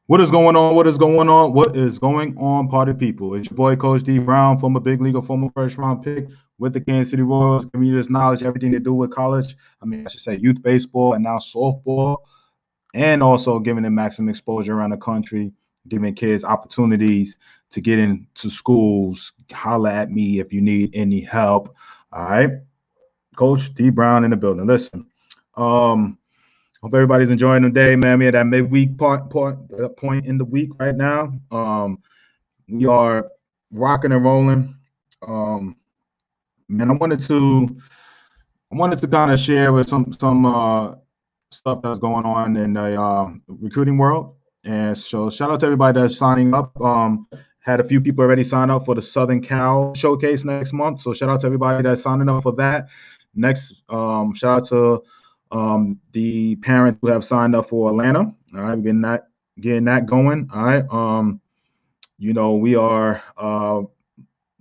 What is going on? What is going on? What is going on, party people? It's your boy, Coach D Brown, former big league, former first round pick with the Kansas City Royals, giving you this knowledge, everything to do with college. I should say youth baseball and now softball, and also giving them maximum exposure around the country, giving kids opportunities to get into schools. Holla at me if you need any help. All right. Coach D Brown in the building. Listen, um, hope everybody's enjoying the day, man. We at that midweek point in the week right now. We are rocking and rolling. Um, man, I wanted to kind of share with some stuff that's going on in the recruiting world. And so shout out to everybody that's signing up. Had a few people already sign up for the Southern Cal showcase next month. So shout out to everybody that's signing up for that. Next, shout out to the parents who have signed up for Atlanta. All right, getting that going. All right. We are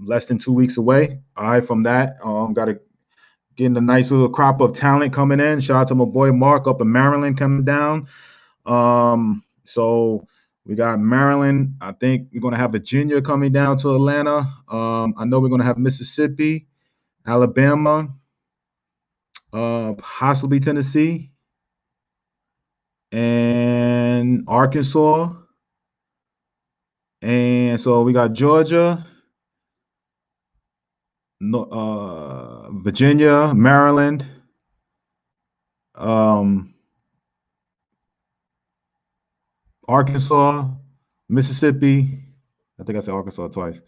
less than 2 weeks away. All right, from that. Got to getting a nice little crop of talent coming in. Shout out to my boy Mark up in Maryland coming down. So we got Maryland. I think we're gonna have Virginia coming down to Atlanta. I know we're gonna have Mississippi, Alabama, possibly Tennessee, and Arkansas. And so we got Georgia, Virginia, Maryland, um, Arkansas, Mississippi. I think I said Arkansas twice.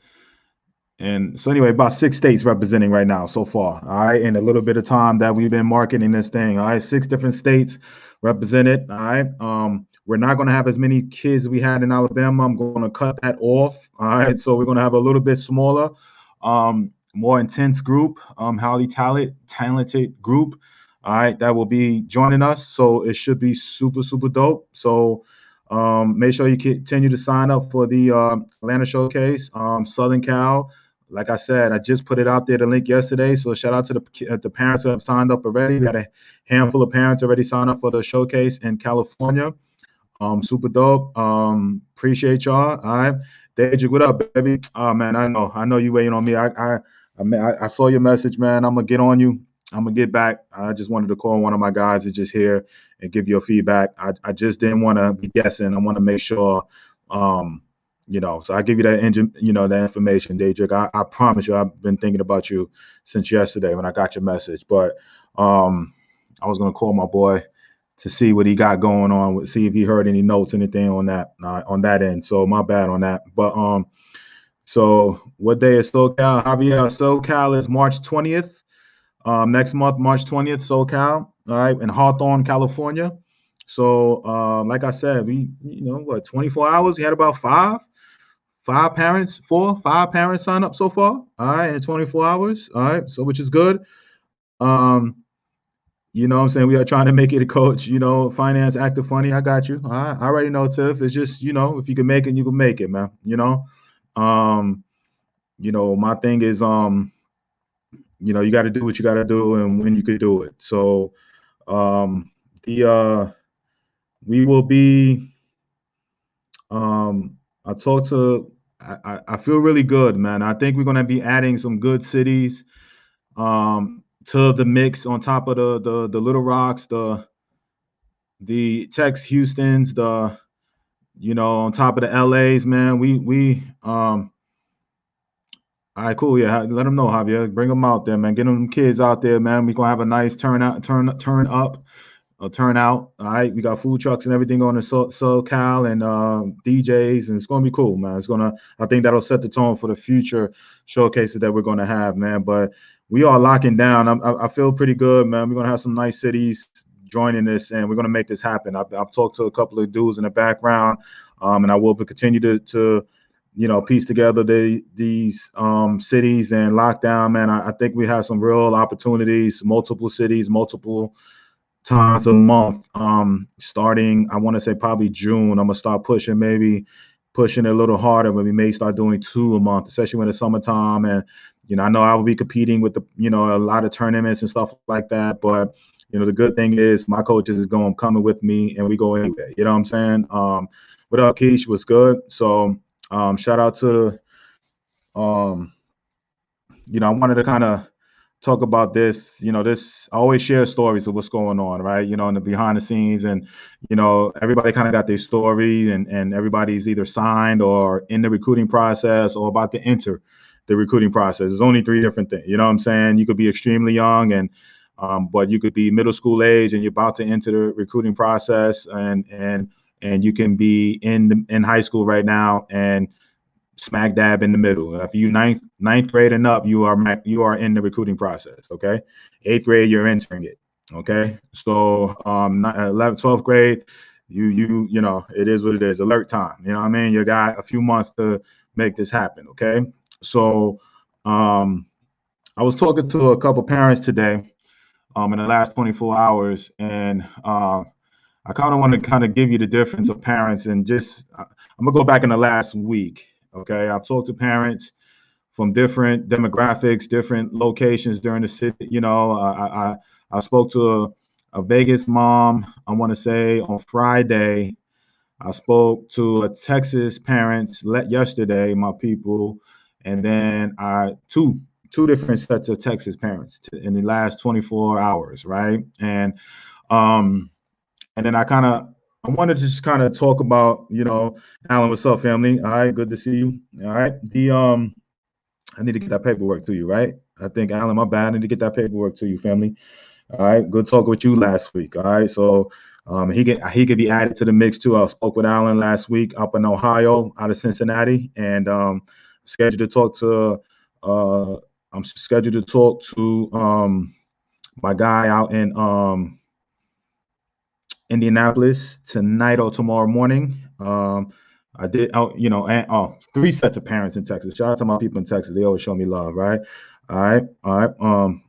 And so anyway, about 6 states representing right now so far. All right, in a little bit of time that we've been marketing this thing. All right, 6 different states represented. All right. We're not going to have as many kids as we had in Alabama. I'm going to cut that off. All right. So we're going to have a little bit smaller, more intense group, highly talented group. All right, that will be joining us. So it should be super, super dope. So make sure you continue to sign up for the Atlanta Showcase, Southern Cal. Like I said, I just put it out there, the link yesterday. So shout out to the parents who have signed up already. We had a handful of parents already signed up for the showcase in California. Super dope. Appreciate y'all. All right, Deja, what up, baby? Oh man, I know you waiting on me. I saw your message, man. I'm gonna get on you. I'm gonna get back. I just wanted to call one of my guys that's just here and give you a feedback. I just didn't want to be guessing. I want to make sure. Um, so I give you that engine, that information, Daedric. I promise you, I've been thinking about you since yesterday when I got your message. But I was gonna call my boy to see what he got going on, see if he heard any notes, anything on that end. So my bad on that. But so what day is SoCal? Javier, SoCal is March 20th. Next month, March 20th, SoCal. All right, in Hawthorne, California. So like I said, we 24 hours. We had about five parents, 5 parents sign up so far. All right, in 24 hours. All right, so which is good. What I'm saying? We are trying to make it a coach, finance, active funny. I got you. All right, I already know, Tiff. It's just, if you can make it, you can make it, man. Um, my thing is, you got to do what you got to do and when you could do it. So, the we will be. I talked to. I feel really good, man. I think we're gonna be adding some good cities to the mix on top of the Little Rocks, the Tex Houston's, on top of the LA's, man. We all right, cool. Yeah, let them know, Javier. Bring them out there, man. Get them kids out there, man. We're gonna have a nice turnout. All right, we got food trucks and everything on the SoCal and DJs, and it's gonna be cool, man. I think that'll set the tone for the future showcases that we're gonna have, man. But we are locking down. I feel pretty good, man. We're gonna have some nice cities joining this, and we're gonna make this happen. I've talked to a couple of dudes in the background, and I will continue to piece together these cities and lockdown, man. I think we have some real opportunities, multiple cities, multiple times a month. Starting, I want to say probably June. I'm gonna start pushing it a little harder, but we may start doing 2 a month, especially when it's summertime. And I know I will be competing with a lot of tournaments and stuff like that. But the good thing is my coaches is coming with me, and we go anywhere. You know what I'm saying? What up, Keish? What's good? So shout out to um, I wanted to kind of talk about this. This I always share stories of what's going on, right? In the behind the scenes, and everybody kind of got their story, and everybody's either signed or in the recruiting process or about to enter the recruiting process. There's only three different things. You know what I'm saying? You could be extremely young, and but you could be middle school age, and you're about to enter the recruiting process, and you can be in high school right now, and smack dab in the middle. If you ninth grade and up, you are in the recruiting process. Okay, eighth grade, you're entering it. Okay, so 11th, 12th grade, it is what it is. Alert time. You know what I mean? You got a few months to make this happen. Okay, so I was talking to a couple parents today in the last 24 hours, and I kind of want to kind of give you the difference of parents, and just I'm gonna go back in the last week. Okay, I've talked to parents from different demographics, different locations during the city. I spoke to a Vegas mom, I want to say on Friday. I spoke to a Texas parents yesterday, my people, and then two different sets of Texas parents in the last 24 hours, right? Um, and then I wanted to just kind of talk about, Alan, what's up, family? All right, good to see you. All right. I need to get that paperwork to you, right? I think, Alan, my bad. I need to get that paperwork to you, family. All right, good talk with you last week. All right, so he could be added to the mix too. I spoke with Alan last week up in Ohio, out of Cincinnati, and scheduled to talk to. I'm scheduled to talk to my guy out in Indianapolis tonight or tomorrow morning. I did, three sets of parents in Texas. Shout out to my people in Texas. They always show me love, right? All right.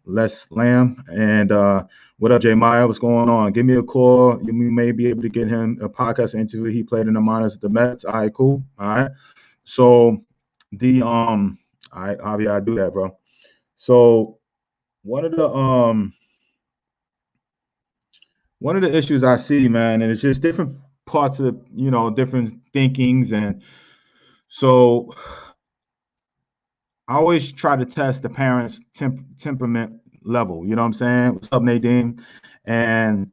Les Lamb and what up, Jay Meyer? What's going on? Give me a call. You may be able to get him a podcast interview. He played in the minors at the Mets. All right, cool. All right. So all right, Javi, I do that, bro. So one of the issues I see, man, and it's just different parts of different thinkings, and so I always try to test the parents' temperament level. You know what I'm saying? What's up, Nadine? And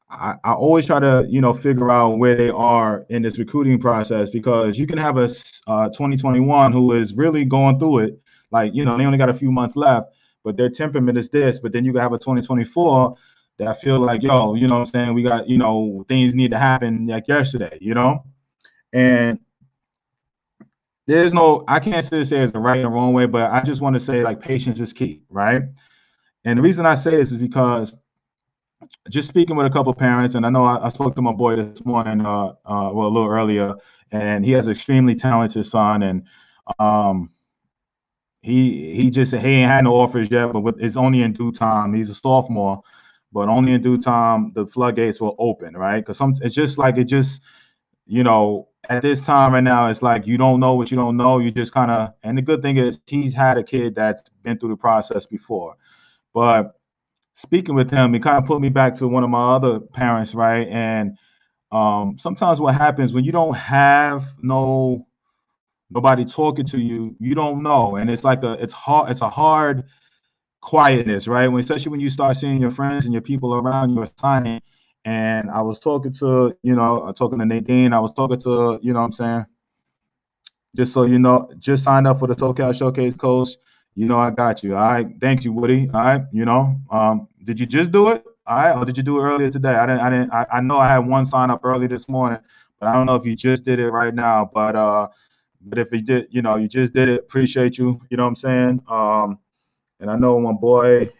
I always try to figure out where they are in this recruiting process, because you can have a 2021 who is really going through it, like they only got a few months left, but their temperament is this. But then you can have a 2024 that feel like, yo, you know what I'm saying? We got, things need to happen like yesterday, and I can't say it's the right and wrong way, but I just want to say, like, patience is key, right? And the reason I say this is because just speaking with a couple of parents, and I know I spoke to my boy this morning, a little earlier, and he has an extremely talented son, and he ain't had no offers yet, but it's only in due time. He's a sophomore, but only in due time the floodgates will open, right? Because at this time right now, it's like you don't know what you don't know. You just kind of, and the good thing is he's had a kid that's been through the process before. But speaking with him, it kind of put me back to one of my other parents, right? And sometimes what happens when you don't have nobody talking to you, you don't know, and it's a hard quietness, right? Especially when you start seeing your friends and your people around you are signing. And I was talking to, Nadine. I was talking to, what I'm saying, just so you know, just signed up for the SoCal Showcase, coach. I got you. All right. Thank you, Woody. All right. Did you just do it? All right. Or did you do it earlier today? I know I had one sign up early this morning, but I don't know if you just did it right now. But if you did, you just did it. Appreciate you. You know what I'm saying? And I know my boy,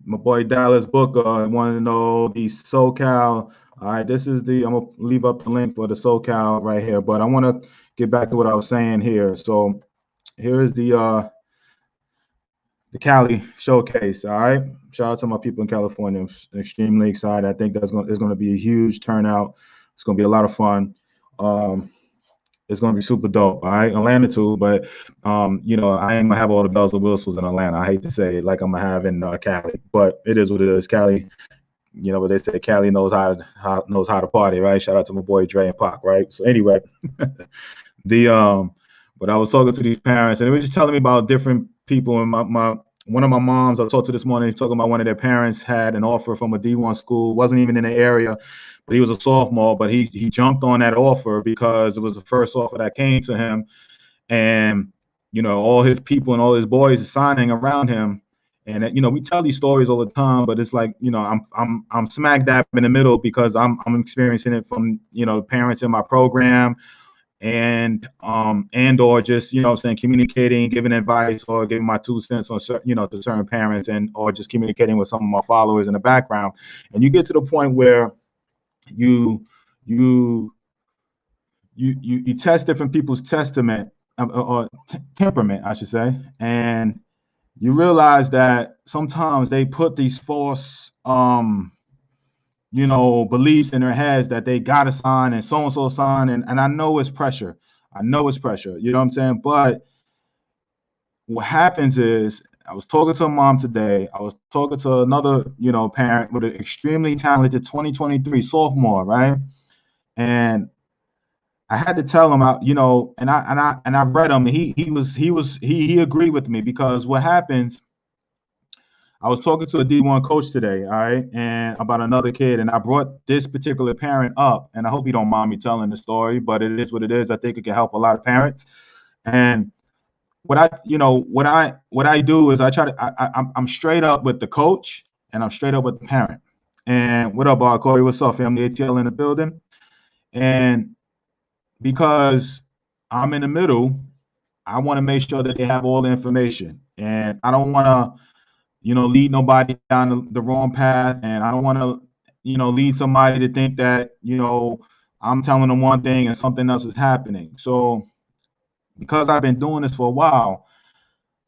my boy Dallas Booker wanted to know the SoCal. All right, I'm gonna leave up the link for the SoCal right here, but I want to get back to what I was saying here. So here is the Cali Showcase. All right, shout out to my people in California. I'm extremely excited. I think it's going to be a huge turnout. It's going to be a lot of fun. It's going to be super dope. All right, Atlanta too, but I ain't gonna have all the bells and whistles in Atlanta. I hate to say it, like I'm gonna have in Cali, but it is what it is. Cali But they say Cali knows how to party, right? Shout out to my boy Dre and Pac, right? So anyway, but I was talking to these parents, and they were just telling me about different people. And one of my moms I talked to this morning, talking about one of their parents had an offer from a D1 school, wasn't even in the area, but he was a sophomore, but he jumped on that offer because it was the first offer that came to him. And, all his people and all his boys signing around him. And, we tell these stories all the time, but it's like, I'm smack dab in the middle because I'm experiencing it from, parents in my program or just, communicating, giving advice or giving my 2 cents on, to certain parents or just communicating with some of my followers in the background. And you get to the point where you test different people's temperament, I should say, and you realize that sometimes they put these false, beliefs in their heads that they gotta sign and so sign, and I know it's pressure. You know what I'm saying? But what happens is, I was talking to a mom today. I was talking to another, parent with an extremely talented 2023 sophomore, right? And I had to tell him, and I read him. And he agreed with me, because what happens, I was talking to a D1 coach today, all right, and about another kid, and I brought this particular parent up, and I hope you don't mind me telling the story, but it is what it is. I think it can help a lot of parents. And what I do is I try to, I'm straight up with the coach, and I'm straight up with the parent. And what up, Corey? What's up, family? ATL in the building. And because I'm in the middle, I want to make sure that they have all the information, and I don't want to, lead nobody down the wrong path, and I don't want to, lead somebody to think that, I'm telling them one thing and something else is happening. So because I've been doing this for a while,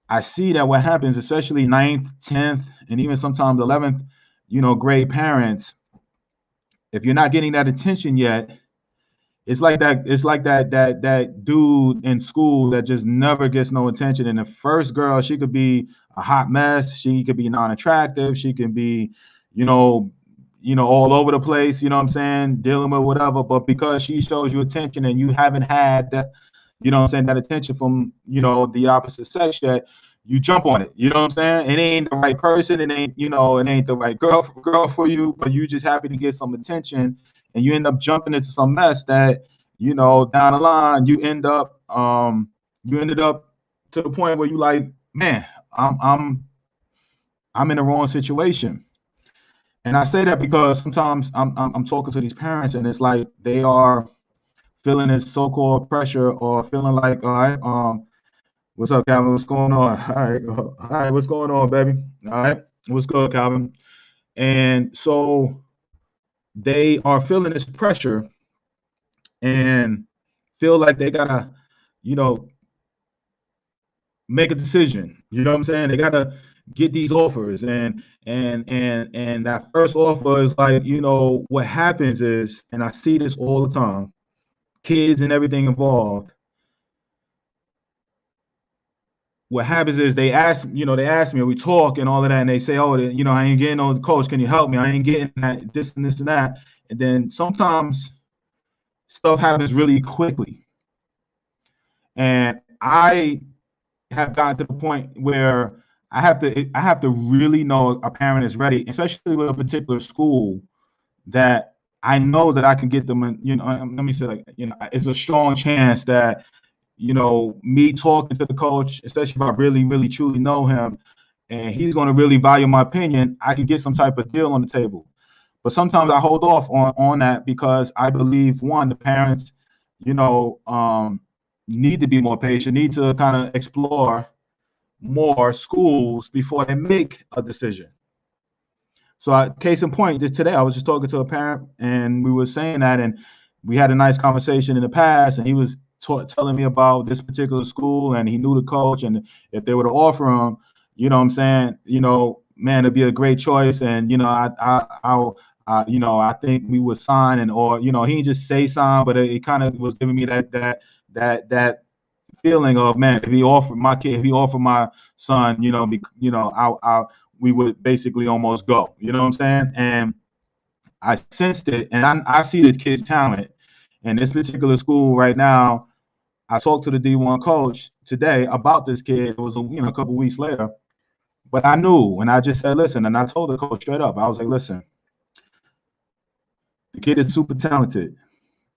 I see that what happens, especially 9th, 10th, and even sometimes 11th, grade parents, if you're not getting that attention yet, it's like that dude in school that just never gets no attention. And the first girl, she could be a hot mess. She could be non-attractive. She can be, all over the place, you know what I'm saying, dealing with whatever. But because she shows you attention and you haven't had that, that attention from, the opposite sex yet, you jump on it. You know what I'm saying? It ain't the right person. It ain't, it ain't the right girl for you, but you just happy to get some attention. And you end up jumping into some mess that, down the line, you ended up to the point where you like, man, I'm in the wrong situation. And I say that because sometimes I'm talking to these parents, and it's like they are feeling this so-called pressure, or feeling like, all right, what's up, Calvin? What's going on? All right, what's going on, baby? All right, what's good, Calvin? And so they are feeling this pressure and feel like they gotta, make a decision. You know what I'm saying? They gotta get these offers, and that first offer is like, what happens is, and I see this all the time, kids and everything involved. What happens is they ask me, we talk and all of that, and they say, oh, I ain't getting no coach. Can you help me? I ain't getting that, this and this and that. And then sometimes stuff happens really quickly. And I have gotten to the point where I have to really know a parent is ready, especially with a particular school, that I know that I can get them in, let me say, like, it's a strong chance that, me talking to the coach, especially if I really, really truly know him, and he's going to really value my opinion, I could get some type of deal on the table. But sometimes I hold off on that because I believe, one, the parents, need to be more patient, need to kind of explore more schools before they make a decision. So case in point, just today, I was just talking to a parent, and we were saying that, and we had a nice conversation in the past, and he was telling me about this particular school, and he knew the coach, and if they were to offer him, what I'm saying, man, it'd be a great choice. And, I think we would sign, and, or, he didn't just say sign, but it kind of was giving me that feeling of, man, if he offered my kid, if he offered my son, we would basically almost go, you know what I'm saying? And I sensed it, and I see this kid's talent. And this particular school right now, I talked to the D1 coach today about this kid. It was a couple weeks later, but I knew, and I just said, listen, and I told the coach straight up. I was like, listen, the kid is super talented.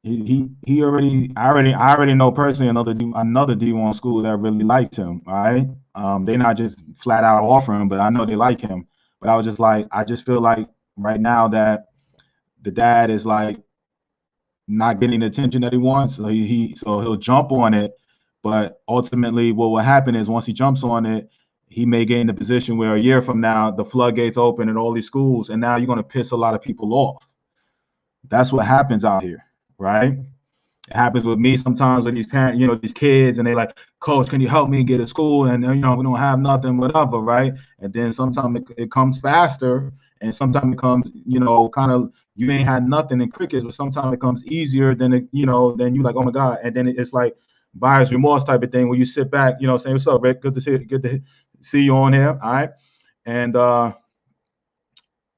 He already I already know personally another D1 school that really liked him. All right, they not just flat out offering, but I know they like him. But I was just like, I just feel like right now that the dad is like not getting the attention that he wants. So he'll jump on it, but ultimately what will happen is once he jumps on it, he may get in a position where a year from now the floodgates open in all these schools, and now you're going to piss a lot of people off. That's what happens out here, right? It happens with me sometimes with these parents, these kids, and they like, coach, can you help me get to school? And we don't have nothing, whatever, right? And then sometimes it comes faster, and sometimes it comes, kind of you ain't had nothing in crickets, but sometimes it comes easier than then you like, oh my God, and then it's like buyer's remorse type of thing where you sit back, saying, what's up, Rick? Good to see you on here, all right? And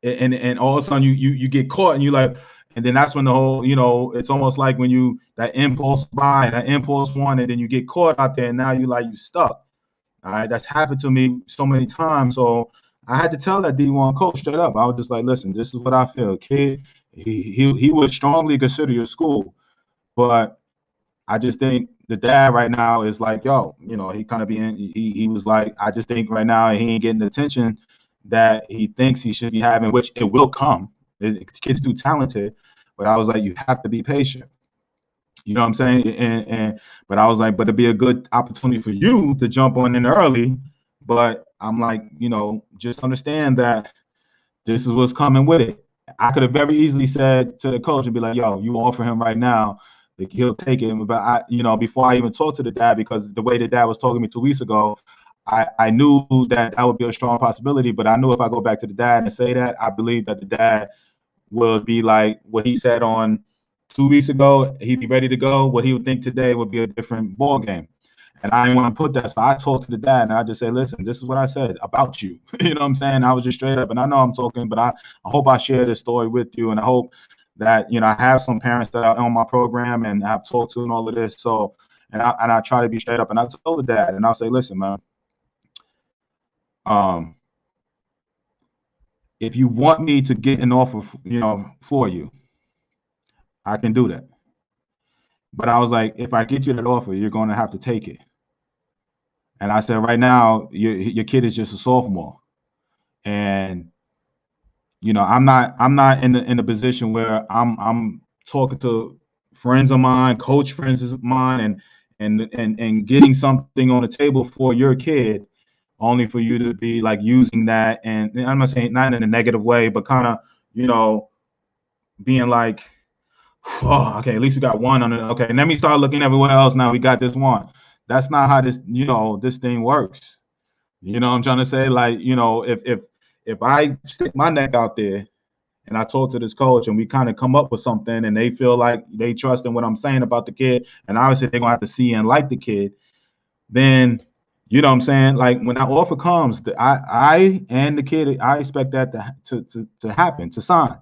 and all of a sudden you get caught, and you like. And then that's when the whole, it's almost like when that impulse buy, that impulse one, and then you get caught out there, and now you stuck. All right, that's happened to me so many times. So I had to tell that D1 coach straight up. I was just like, listen, this is what I feel, kid. He would strongly consider your school, but I just think the dad right now is like, yo, he kind of he was like, I just think right now he ain't getting the attention that he thinks he should be having, which it will come. The kid's too talented, but I was like, you have to be patient. You know what I'm saying? But I was like, but it'd be a good opportunity for you to jump on in early. But I'm like, just understand that this is what's coming with it. I could have very easily said to the coach and be like, yo, you offer him right now, like, he'll take it. But before I even talked to the dad, because the way the dad was talking to me 2 weeks ago, I knew that would be a strong possibility. But I knew if I go back to the dad and say that, I believe that the dad will be like what he said on 2 weeks ago. He'd be ready to go. What he would think today would be a different ball game. And I didn't want to put that. So I talked to the dad, and I just said, listen, this is what I said about you. You know what I'm saying? I was just straight up. And I know I'm talking, but I hope I share this story with you. And I hope that, I have some parents that are on my program and I've talked to and all of this. So, and I try to be straight up. And I told the dad, and I'll say, listen, man, if you want me to get an offer, for you, I can do that. But I was like, if I get you that offer, you're going to have to take it. And I said, right now, your kid is just a sophomore, and I'm not in the position where I'm talking to friends of mine, coach friends of mine, and getting something on the table for your kid, only for you to be like using that. And I'm not saying not in a negative way, but kind of, being like, oh, okay, at least we got one on it. Okay, and let me start looking everywhere else. Now we got this one. That's not how this thing works. You know what I'm trying to say? Like, if I stick my neck out there and I talk to this coach and we kind of come up with something and they feel like they trust in what I'm saying about the kid, and obviously they're gonna have to see and like the kid, then you know what I'm saying? Like when that offer comes, I and the kid, I expect that to happen, to sign.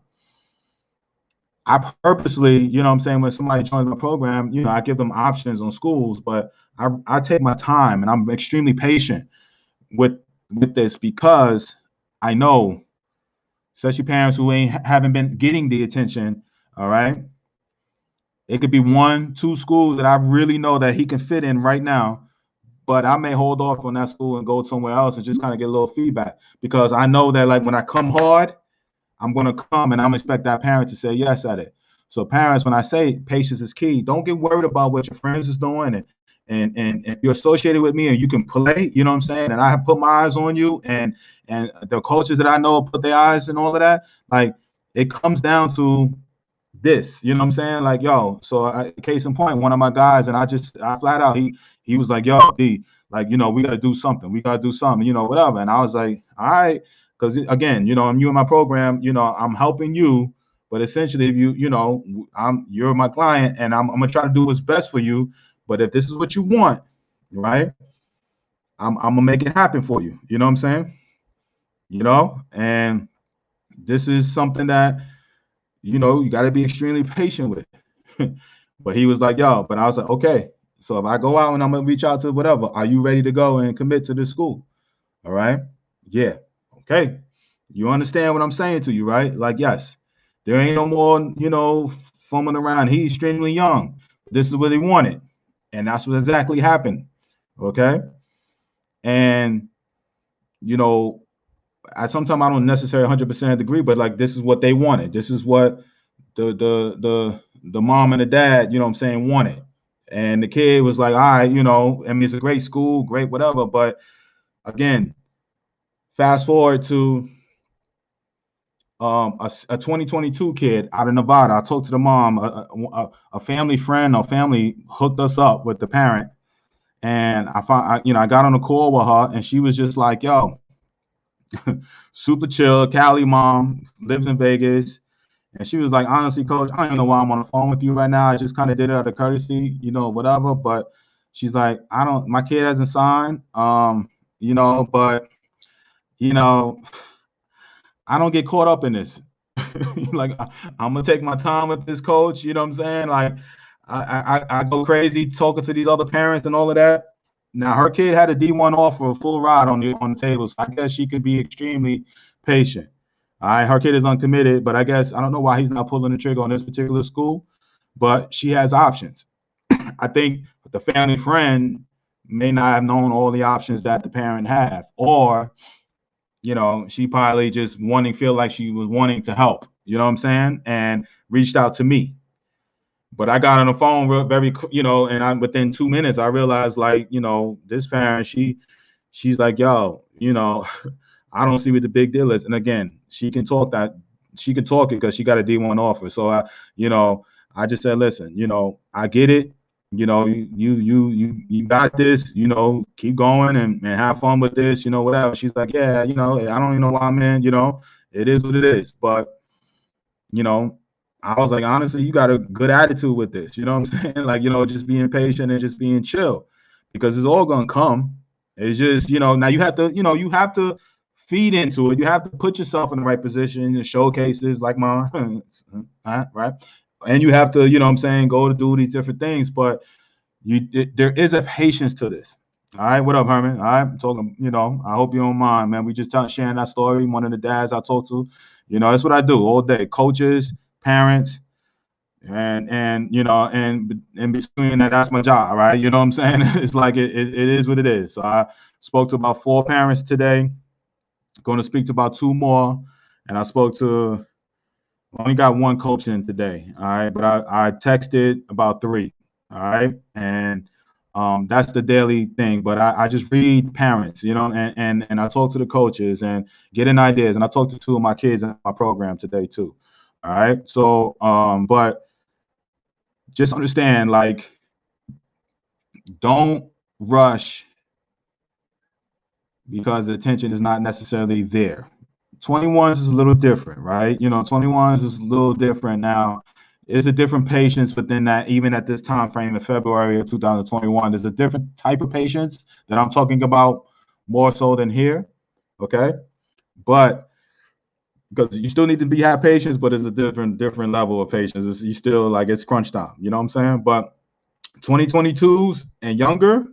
I purposely, you know what I'm saying, when somebody joins my program, I give them options on schools, but I take my time and I'm extremely patient with this, because I know, especially parents who haven't been getting the attention, all right? It could be 1, 2 schools that I really know that he can fit in right now, but I may hold off on that school and go somewhere else and just kind of get a little feedback, because I know that like when I come hard, I'm going to come and I'm expect that parent to say yes at it. So parents, when I say patience is key, don't get worried about what your friends is doing. And if you're associated with me and you can play, you know what I'm saying? And I have put my eyes on you, and the coaches that I know put their eyes and all of that. Like, it comes down to this, you know what I'm saying? Like, yo, so case in point, one of my guys, and I flat out, he was like, yo, D, like, we got to do something. We got to do something, whatever. And I was like, all right. Because again, I'm you in my program, I'm helping you, but essentially, if you're my client, and I'm gonna try to do what's best for you. But if this is what you want, right, I'm gonna make it happen for you. You know what I'm saying? And this is something that you got to be extremely patient with it. But he was like, yo, but I was like, okay. So if I go out and I'm going to reach out to whatever, are you ready to go and commit to this school? All right. Yeah. Okay. You understand what I'm saying to you, right? Like, yes, there ain't no more, fumbling around. He's extremely young. This is what he wanted. And that's what exactly happened. Okay. And, sometimes I don't necessarily 100% agree, but like, this is what they wanted. This is what the mom and the dad, wanted. And the kid was like, all right, it's a great school, great whatever. But again, fast forward to a 2022 kid out of Nevada. I talked to the mom. A family friend or family hooked us up with the parent, and I got on a call with her, and she was just like, "Yo, super chill, Cali mom, lives in Vegas." And she was like, honestly, coach, I don't even know why I'm on the phone with you right now. I just kind of did it out of courtesy, whatever. But she's like, my kid hasn't signed, but, I don't get caught up in this. Like, I'm going to take my time with this, coach. You know what I'm saying? Like, I go crazy talking to these other parents and all of that. Now, her kid had a D1 offer, a full ride on the table. So I guess she could be extremely patient. All right, her kid is uncommitted, but I guess I don't know why he's not pulling the trigger on this particular school, but she has options. I think the family friend may not have known all the options that the parent have, or she probably just feel like she was wanting to help. You know what I'm saying? And reached out to me. But I got on the phone very, and within 2 minutes I realized, like, this parent, she's like, yo, I don't see what the big deal is. And again, she can talk it because she got a D1 offer. So I just said, listen, I get it. You got this, keep going and have fun with this, whatever. She's like, yeah, I don't even know why I'm in, it is what it is. But, I was like, honestly, you got a good attitude with this. You know what I'm saying? Like, just being patient and just being chill, because it's all going to come. It's just, now you have to feed into it. You have to put yourself in the right position and showcases like mine, right? And you have to, go to do these different things. But there is a patience to this. All right, what up, Herman? All right, I'm talking. I hope you don't mind, man. We just sharing that story. One of the dads I talked to, that's what I do all day. Coaches, parents, and and in between that's my job, right? You know what I'm saying? It's like it is what it is. So I spoke to about 4 parents today. Going to speak to about 2 more, and I only got 1 coach in today. All right, but I texted about 3. All right, and that's the daily thing. But I just read parents, and I talk to the coaches and getting ideas. And I talked to 2 of my kids in my program today too. All right, so but just understand, like, don't rush because the attention is not necessarily there. 21s is a little different, right? 21s is a little different now. It's a different patience within that, even at this time frame in February of 2021. There's a different type of patience that I'm talking about more so than here, okay? But because you still need to have patience, but it's a different level of patience. You still, like, it's crunch time, you know what I'm saying? But 2022s and younger,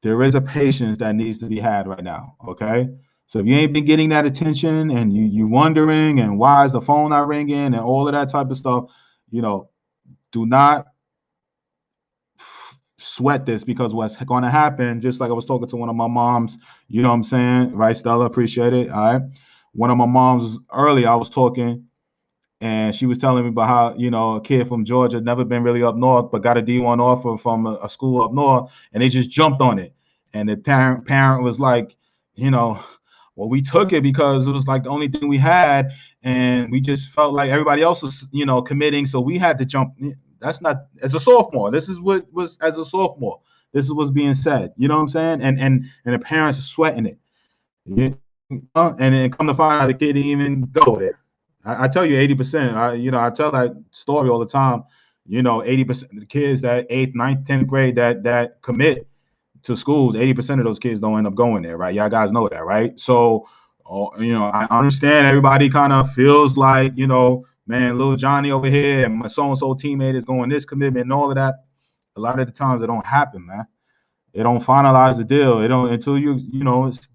there is a patience that needs to be had right now, okay? So if you ain't been getting that attention and you wondering and why is the phone not ringing and all of that type of stuff, do not sweat this, because what's going to happen, just like I was talking to one of my moms, you know what I'm saying, right, Stella? Appreciate it. All right. One of my moms earlier, I was talking, and she was telling me about how, a kid from Georgia, never been really up north, but got a D1 offer from a school up north, and they just jumped on it. And the parent was like, well, we took it because it was like the only thing we had, and we just felt like everybody else was, committing, so we had to jump. That's not as a sophomore. This is what was as a sophomore. This is what's being said. You know what I'm saying? And the parents are sweating it. And then come to find out the kid didn't even go there. I tell you, 80%. I tell that story all the time. 80% of the kids that 8th, 9th, 10th grade that commit to schools, 80% of those kids don't end up going there, right? Y'all guys know that, right? So, I understand everybody kind of feels like, man, little Johnny over here and my so-and-so teammate is going this commitment and all of that. A lot of the times it don't happen, man. It don't finalize the deal. It don't until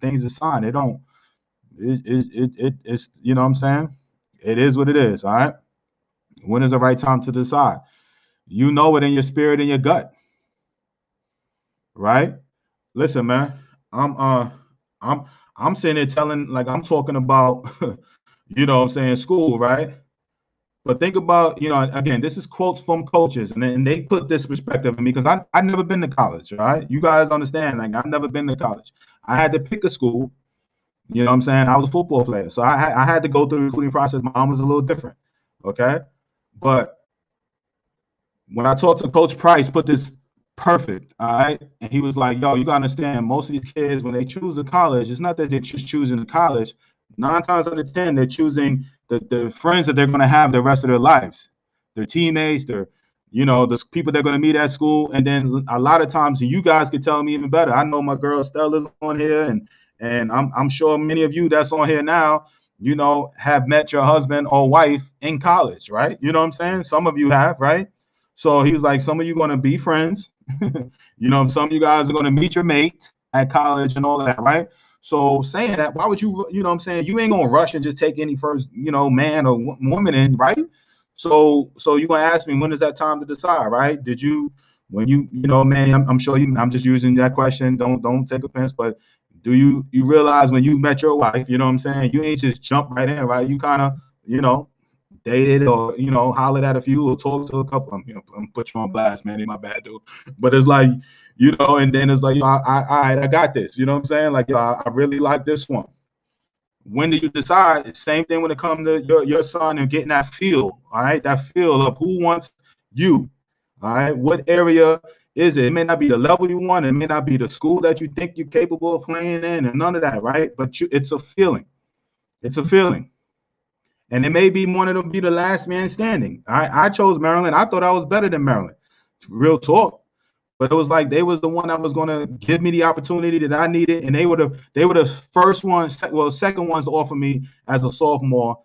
things are signed. It's you know what I'm saying? It is what it is, all right? When is the right time to decide? You know it in your spirit and your gut, right? Listen, man, I'm sitting there telling, like, I'm talking about, you know what I'm saying, school, right? But think about, again, this is quotes from coaches, and they put this perspective in me because I've never been to college, right? You guys understand, like, I've never been to college. I had to pick a school, you know what I'm saying? I was a football player, so I had to go through the recruiting process. Mine was a little different, okay? But when I talked to Coach Price, put this perfect, all right? And he was like, yo, you gotta understand, most of these kids, when they choose a college, it's not that they're just choosing a college. 9 times out of 10, they're choosing the friends that they're gonna have the rest of their lives, their teammates, the people they're gonna meet at school. And then a lot of times, you guys could tell me even better. I know my girl Stella's on here, and I'm sure many of you that's on here now, have met your husband or wife in college, right? You know what I'm saying? Some of you have, right? So he was like, some of you going to be friends. Some of you guys are going to meet your mate at college and all of that, right? So saying that, why would you, you ain't going to rush and just take any first, man or woman in, right? So you're going to ask me, when is that time to decide, right? Did you, when man, I'm sure I'm just using that question. Don't take offense, but do you realize when you met your wife, you know what I'm saying? You ain't just jump right in, right? You kind of, dated or hollered at a few or talked to a couple of them, I'm put you on blast, man, ain't my bad, dude. But it's like, and then it's like, I got this, you know what I'm saying? Like, I really like this one. When do you decide? Same thing when it comes to your son and getting that feel, all right? That feel of who wants you, all right? What area is it? It may not be the level you want. It may not be the school that you think you're capable of playing in and none of that, right? But it's a feeling. It's a feeling. And it may be one of them be the last man standing. I chose Maryland. I thought I was better than Maryland. Real talk. But it was like they was the one that was going to give me the opportunity that I needed. And they were the first ones, second ones to offer me as a sophomore.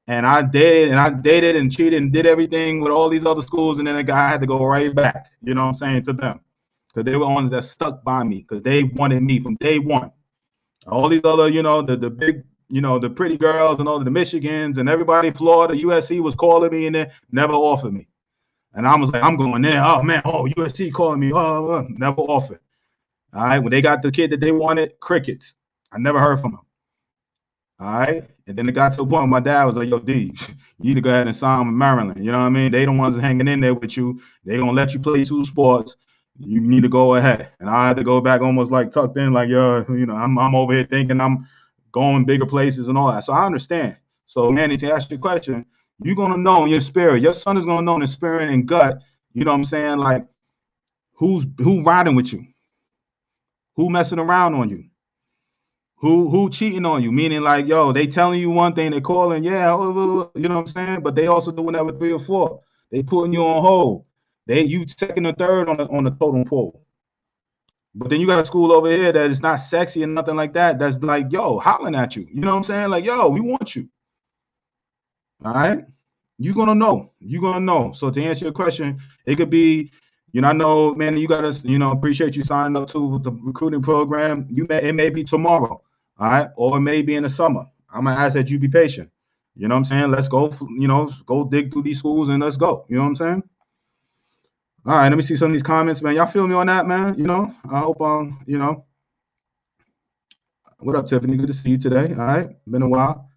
And I dated and cheated and did everything with all these other schools. And then I had to go right back, you know what I'm saying, to them. Because they were ones that stuck by me because they wanted me from day one. All these other, the big, the pretty girls and all the Michigans and everybody in Florida, USC was calling me and they never offered me. And I was like, I'm going there. Oh, man. Oh, USC calling me. Oh, never offered. All right. When they got the kid that they wanted, crickets. I never heard from them. All right. And then it got to a point where my dad was like, yo, D, you need to go ahead and sign with Maryland. You know what I mean? They the ones hanging in there with you. They going to let you play 2 sports. You need to go ahead. And I had to go back almost like tucked in, like, yo, I'm over here thinking I'm going bigger places and all that. So I understand. So, Manny, to ask your question, you're going to know in your spirit. Your son is going to know in his spirit and gut, you know what I'm saying, like, who riding with you? Who messing around on you? Who cheating on you? Meaning, like, yo, they telling you one thing, they calling, yeah, you know what I'm saying? But they also doing that with 3 or 4. They putting you on hold. You second or third on the totem pole. But then you got a school over here that is not sexy and nothing like that. That's like, yo, hollering at you. You know what I'm saying? Like, yo, we want you. All right. You're going to know. You're going to know. So to answer your question, it could be, I know, man, you got to, appreciate you signing up to the recruiting program. It may be tomorrow. All right. Or it may be in the summer. I'm going to ask that you be patient. You know what I'm saying? Let's go, go dig through these schools and let's go. You know what I'm saying? All right, let me see some of these comments, man. Y'all feel me on that, man? I hope, what up, Tiffany? Good to see you today. All right, been a while.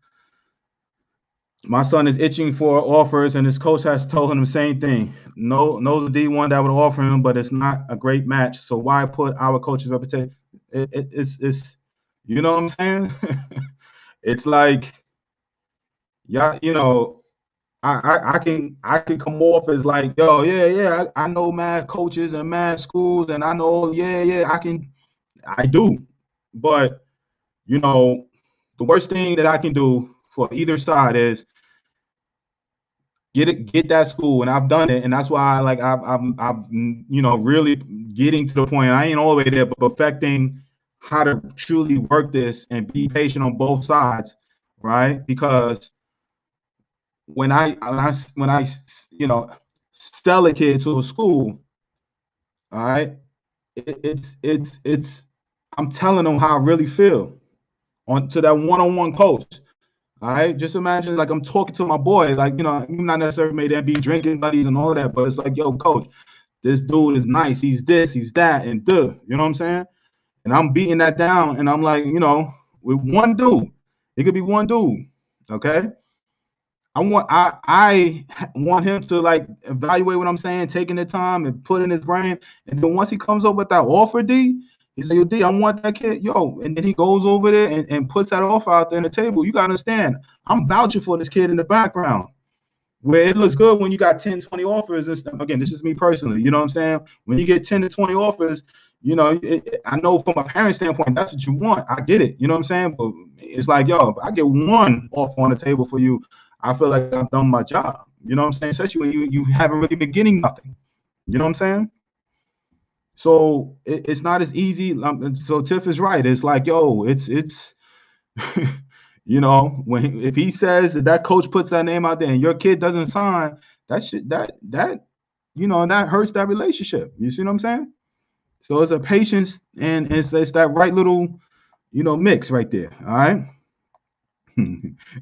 My son is itching for offers, and his coach has told him the same thing. Knows the D1 that would offer him, but it's not a great match. So why put our coach's reputation? It's you know what I'm saying? It's like, yeah, I can come off as like, yo, yeah, I know mad coaches and mad schools, and I know, yeah, I do. But, the worst thing that I can do for either side is get that school, and I've done it, and that's why I'm really getting to the point. I ain't all the way there, but perfecting how to truly work this and be patient on both sides, right? Because when I sell a kid to a school, all right, it's I'm telling them how I really feel on to that one-on-one coach. All right, just imagine like I'm talking to my boy, like I'm not necessarily made that be drinking buddies and all that, but it's like, yo, coach, this dude is nice. He's this, he's that, and you know what I'm saying? And I'm beating that down, and I'm like, with one dude, it could be one dude, okay? I want him to like evaluate what I'm saying, taking the time and put in his brain, and then once he comes up with that offer, D, he said, yo, D, I want that kid, yo, and then he goes over there and puts that offer out there on the table. You gotta understand, I'm vouching for this kid in the background. Where it looks good when you got 10, 20 offers. Again, this is me personally. You know what I'm saying? When you get 10 to 20 offers, I know from a parent standpoint, that's what you want. I get it. You know what I'm saying? But it's like, yo, if I get one offer on the table for you, I feel like I've done my job. You know what I'm saying? Especially when you haven't really been getting nothing. You know what I'm saying? So it's not as easy. So Tiff is right. It's like, yo, it's if he says that coach puts that name out there and your kid doesn't sign, that hurts that relationship. You see what I'm saying? So it's a patience and it's that right little, mix right there. All right.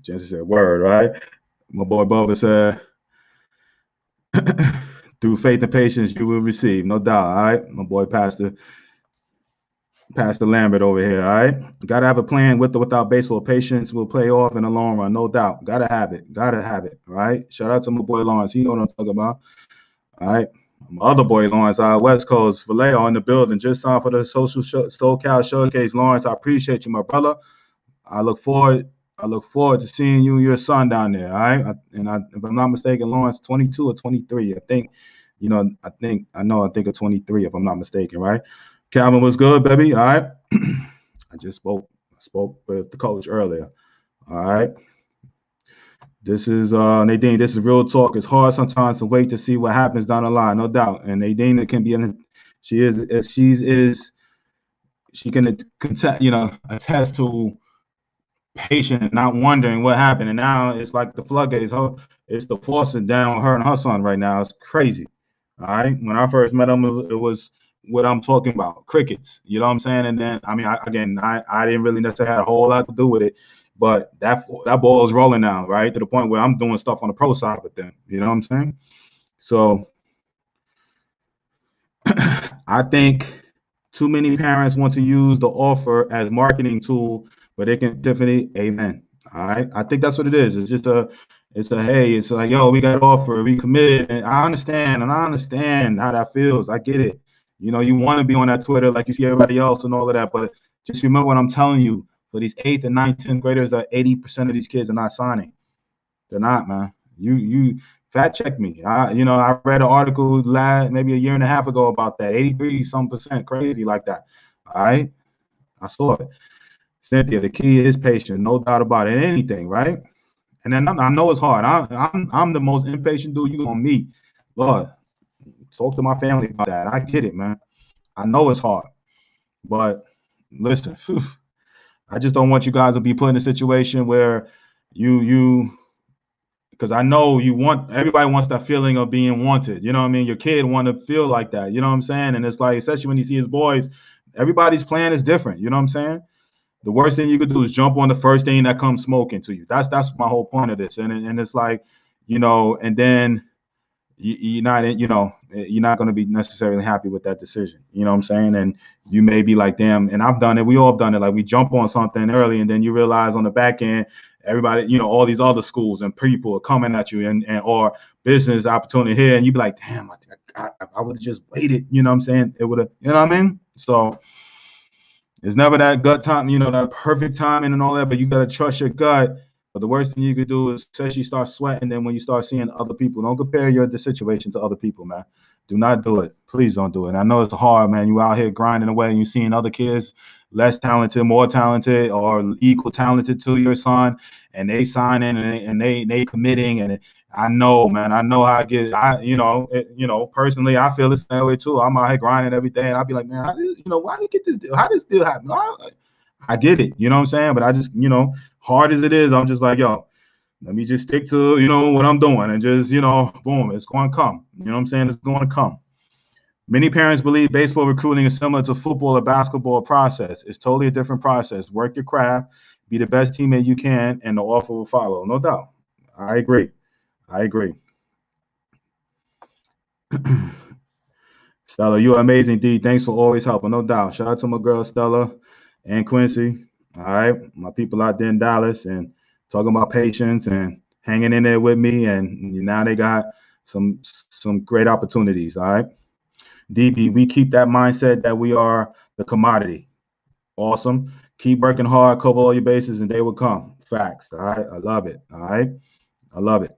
Jesse said, word, right? My boy Bubba said, through faith and patience, you will receive, no doubt. All right. My boy Pastor Lambert over here. All right. Got to have a plan with or without baseball. Patience will play off in the long run, no doubt. Got to have it. All right. Shout out to my boy Lawrence. He know what I'm talking about. All right. My other boy Lawrence, West Coast, Vallejo in the building. Just signed for the SoCal Showcase. Lawrence, I appreciate you, my brother. I look forward to seeing you and your son down there. All right. If I'm not mistaken, Lawrence, 22 or 23. I think of 23 if I'm not mistaken, right? Calvin was good, baby. All right. I just spoke with the coach earlier. All right. This is Nadine. This is real talk. It's hard sometimes to wait to see what happens down the line, no doubt. And Nadine can be she can attest to patient, not wondering what happened. And now it's like the floodgates. It's the forcing down her and her son right now. It's crazy. All right. When I first met him, it was what I'm talking about, crickets. You know what I'm saying? And then, I didn't really necessarily have a whole lot to do with it, but that ball is rolling now, right? To the point where I'm doing stuff on the pro side with them. You know what I'm saying? So I think too many parents want to use the offer as marketing tool, but they can definitely, amen. All right. I think that's what it is. It's just hey, it's like, yo, we got an offer, we committed. And I understand how that feels. I get it. You want to be on that Twitter like you see everybody else and all of that, but just remember what I'm telling you. For these 8th and 9th, 10th graders, 80% of these kids are not signing. They're not, man. You fact check me. I read an article maybe a year and a half ago about that. 83% crazy like that. All right, I saw it. Cynthia, the key is patience, no doubt about it. Anything, right? And then I know it's hard. I'm the most impatient dude you're gonna meet. Lord, talk to my family about that. I get it, man. I know it's hard, but listen, I just don't want you guys to be put in a situation where because I know everybody wants that feeling of being wanted. You know what I mean? Your kid want to feel like that. You know what I'm saying? And it's like, especially when you see his boys, everybody's plan is different. You know what I'm saying? The worst thing you could do is jump on the first thing that comes smoking to you. That's my whole point of this. And it's like, and then you're not going to be necessarily happy with that decision. You know what I'm saying? And you may be like, damn, and I've done it. We all have done it. Like we jump on something early and then you realize on the back end, everybody, all these other schools and people are coming at you and or business opportunity here. And you'd be like, damn, I would have just waited. You know what I'm saying? It would have, you know what I mean? So it's never that gut time, that perfect timing and all that, but you got to trust your gut. But the worst thing you could do is especially start sweating. Then when you start seeing other people, don't compare the situation to other people, man. Do not do it. Please don't do it. And I know it's hard, man. You out here grinding away and you're seeing other kids less talented, more talented, or equal talented to your son, and they signing and they committing. And I know, man. I know how I get. Personally, I feel the same way too. I'm out here grinding every day, and I'll be like, man, why did you get this deal? How did this deal happen? I get it. You know what I'm saying? But I just, hard as it is, I'm just like, yo, Let me just stick to, what I'm doing and just, boom, it's going to come. You know what I'm saying? It's going to come. Many parents believe baseball recruiting is similar to football or basketball process. It's totally a different process. Work your craft, be the best teammate you can, and the offer will follow. No doubt. I agree. Stella, you are amazing, D. Thanks for always helping. No doubt. Shout out to my girl, Stella and Quincy. All right. My people out there in Dallas and talking about patience and hanging in there with me. And now they got some great opportunities. All right. DB, we keep that mindset that we are the commodity. Awesome. Keep working hard, cover all your bases, and they will come. Facts. All right. I love it. All right. I love it.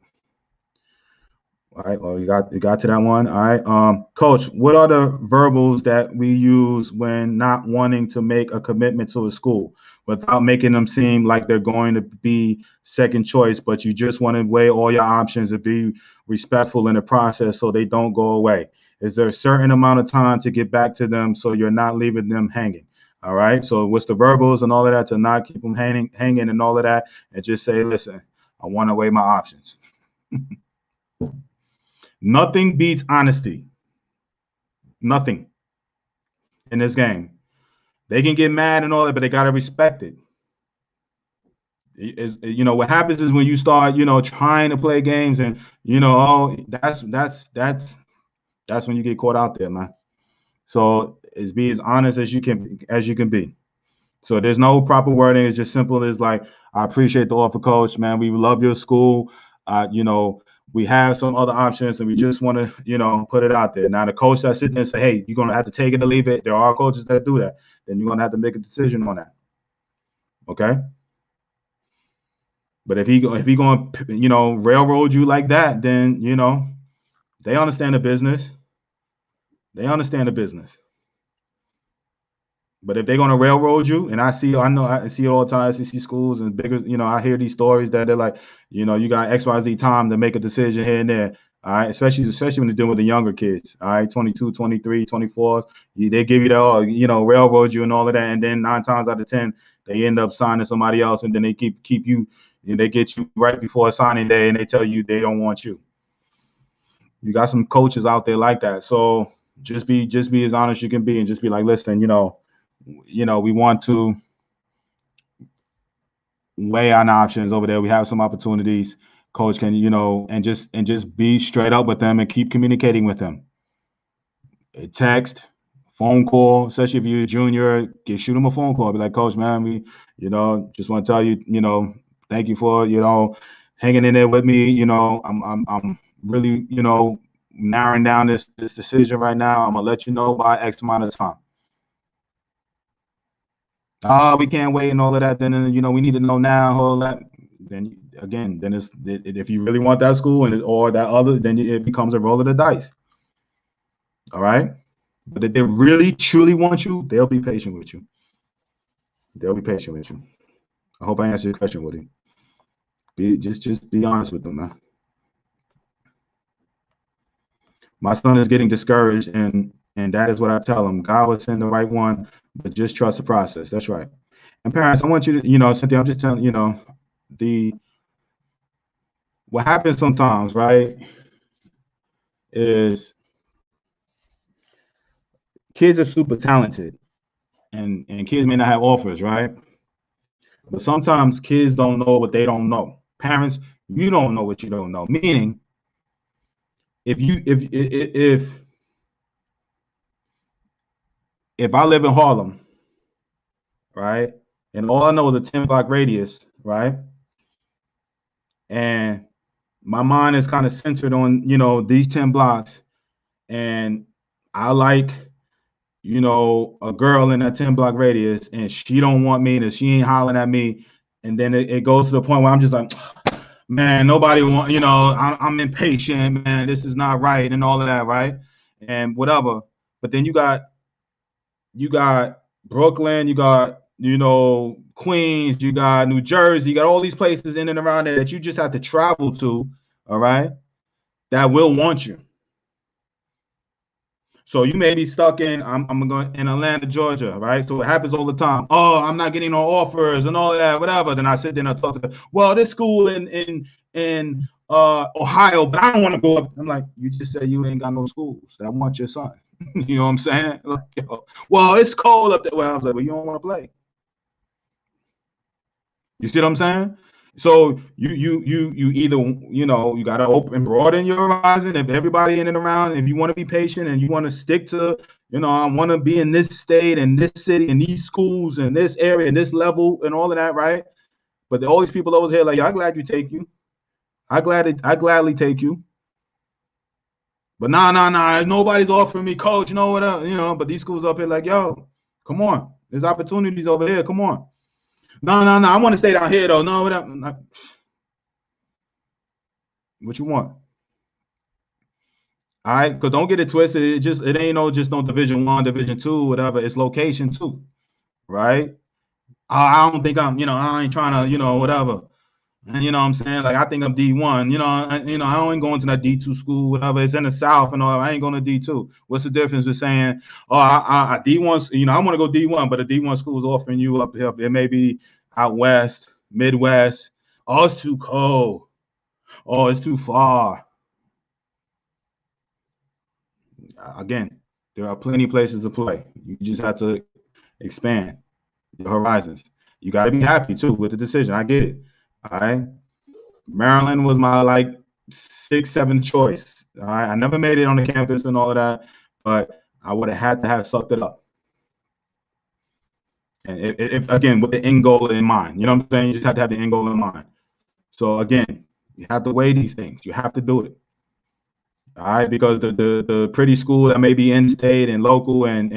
All right. Well, you got to that one. All right. Coach, what are the verbals that we use when not wanting to make a commitment to a school without making them seem like they're going to be second choice, but you just want to weigh all your options and be respectful in the process so they don't go away? Is there a certain amount of time to get back to them so you're not leaving them hanging? All right. So what's the verbals and all of that to not keep them hanging and all of that, and just say, listen, I want to weigh my options. Nothing beats honesty. Nothing in this game. They can get mad and all that, but they got to respect it. What happens is when you start, trying to play games and, that's when you get caught out there, man. So be as honest as you can be. So there's no proper wording. It's just simple as like, I appreciate the offer, coach, man. We love your school. We have some other options and we just want to, put it out there. Now, the coach that sits there and say, hey, you're going to have to take it or leave it. There are coaches that do that. Then you're going to have to make a decision on that. Okay. But if he going to, railroad you like that, then, they understand the business. But if they're going to railroad you, and I see it all the time, I see schools and bigger, I hear these stories that they're like, you got XYZ time to make a decision here and there. All right. Especially when you're dealing with the younger kids. All right. 22, 23, 24. They give you the, railroad you and all of that. And then 9 times out of 10, they end up signing somebody else. And then they keep you, they get you right before signing day and they tell you they don't want you. You got some coaches out there like that. So just be as honest as you can be and just be like, listen, we want to weigh our options over there. We have some opportunities. Coach can, and just be straight up with them and keep communicating with them. A text, phone call, especially if you're a junior, shoot them a phone call. Be like, Coach, man, we, just want to tell you, thank you for, hanging in there with me. I'm really, narrowing down this decision right now. I'm gonna let you know by X amount of time. We can't wait and all of that. Then we need to know now. All that. Then again, it's if you really want that school or that other, then it becomes a roll of the dice. All right. But if they really truly want you, they'll be patient with you. I hope I answered your question, Woody. Just be honest with them, man. My son is getting discouraged, and that is what I tell him. God will send the right one, but just trust the process. That's right. And parents, I want you to, Cynthia, I'm just telling what happens sometimes, right, is kids are super talented, and kids may not have offers, right? But sometimes kids don't know what they don't know. Parents, you don't know what you don't know. Meaning, if I live in Harlem, right, and all I know is a 10-block radius, right, and my mind is kind of centered on, these 10 blocks, and I like, a girl in that 10-block radius, and she don't want me, and she ain't hollering at me, and then it goes to the point where I'm just like, man, nobody want, I'm impatient, man, this is not right, and all of that, right, and whatever. But then you got Brooklyn, you got, Queens, you got New Jersey, you got all these places in and around there that you just have to travel to, all right, that will want you. So you may be stuck in, I'm going in Atlanta, Georgia, right? So it happens all the time. Oh, I'm not getting no offers and all that, whatever. Then I sit there and I talk to them. Well, this school in Ohio, but I don't want to go up. I'm like, you just said you ain't got no schools. I want your son. You know what I'm saying? Like, yo, well, it's cold up there. Well, I was like, well, you don't want to play. You see what I'm saying? So you either, you know, you got to open broaden your horizon. If everybody in and around, if you want to be patient and you want to stick to, you know, I want to be in this state and this city and these schools and this area and this level and all of that, right? But all these people over here, like, I'm glad you take you. I gladly take you. But nah, nobody's offering me, coach. You know what? You know, but these schools up here, like, yo, come on, there's opportunities over here. Come on. No, I want to stay down here though. No, what you want? All right, because don't get it twisted. It ain't no Division 1, Division 2, whatever. It's location too, right? I don't think I ain't trying to, you know, whatever. And you know what I'm saying? Like, I think I'm D1. I ain't going to that D2 school, whatever. It's in the South and all. I ain't going to D2. What's the difference with saying, oh, I D1, you know, I want to go D1, but a D1 school is offering you up here. It may be out west, Midwest. Oh, it's too cold. Oh, it's too far. Again, there are plenty of places to play. You just have to expand your horizons. You got to be happy too with the decision. I get it. All right. Maryland was my like 6th, 7th choice. All right. I never made it on the campus and all of that, but I would have had to have sucked it up. And if again, with the end goal in mind, you know what I'm saying? You just have to have the end goal in mind. So again, you have to weigh these things. You have to do it. All right, because the pretty school that may be in state and local and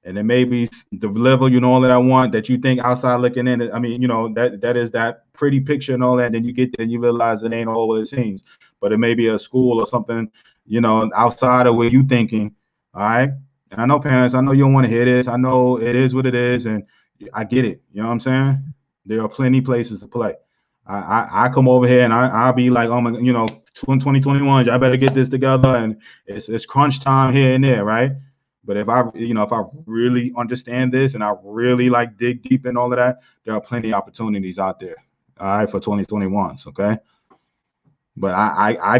it may be the level, you know, all that I want that you think outside looking in. I mean, you know, that is that pretty picture and all that. Then you get there and you realize it ain't all what it seems. But it may be a school or something, you know, outside of where you thinking. All right. And I know parents, I know you don't want to hear this. I know it is what it is, and I get it. You know what I'm saying? There are plenty places to play. I come over here and I'll be like, oh my, you know, 2021, y'all better get this together, and it's crunch time here and there, right? But if I really understand this and I really like dig deep in all of that, there are plenty of opportunities out there, all right, for 2021s, okay? But I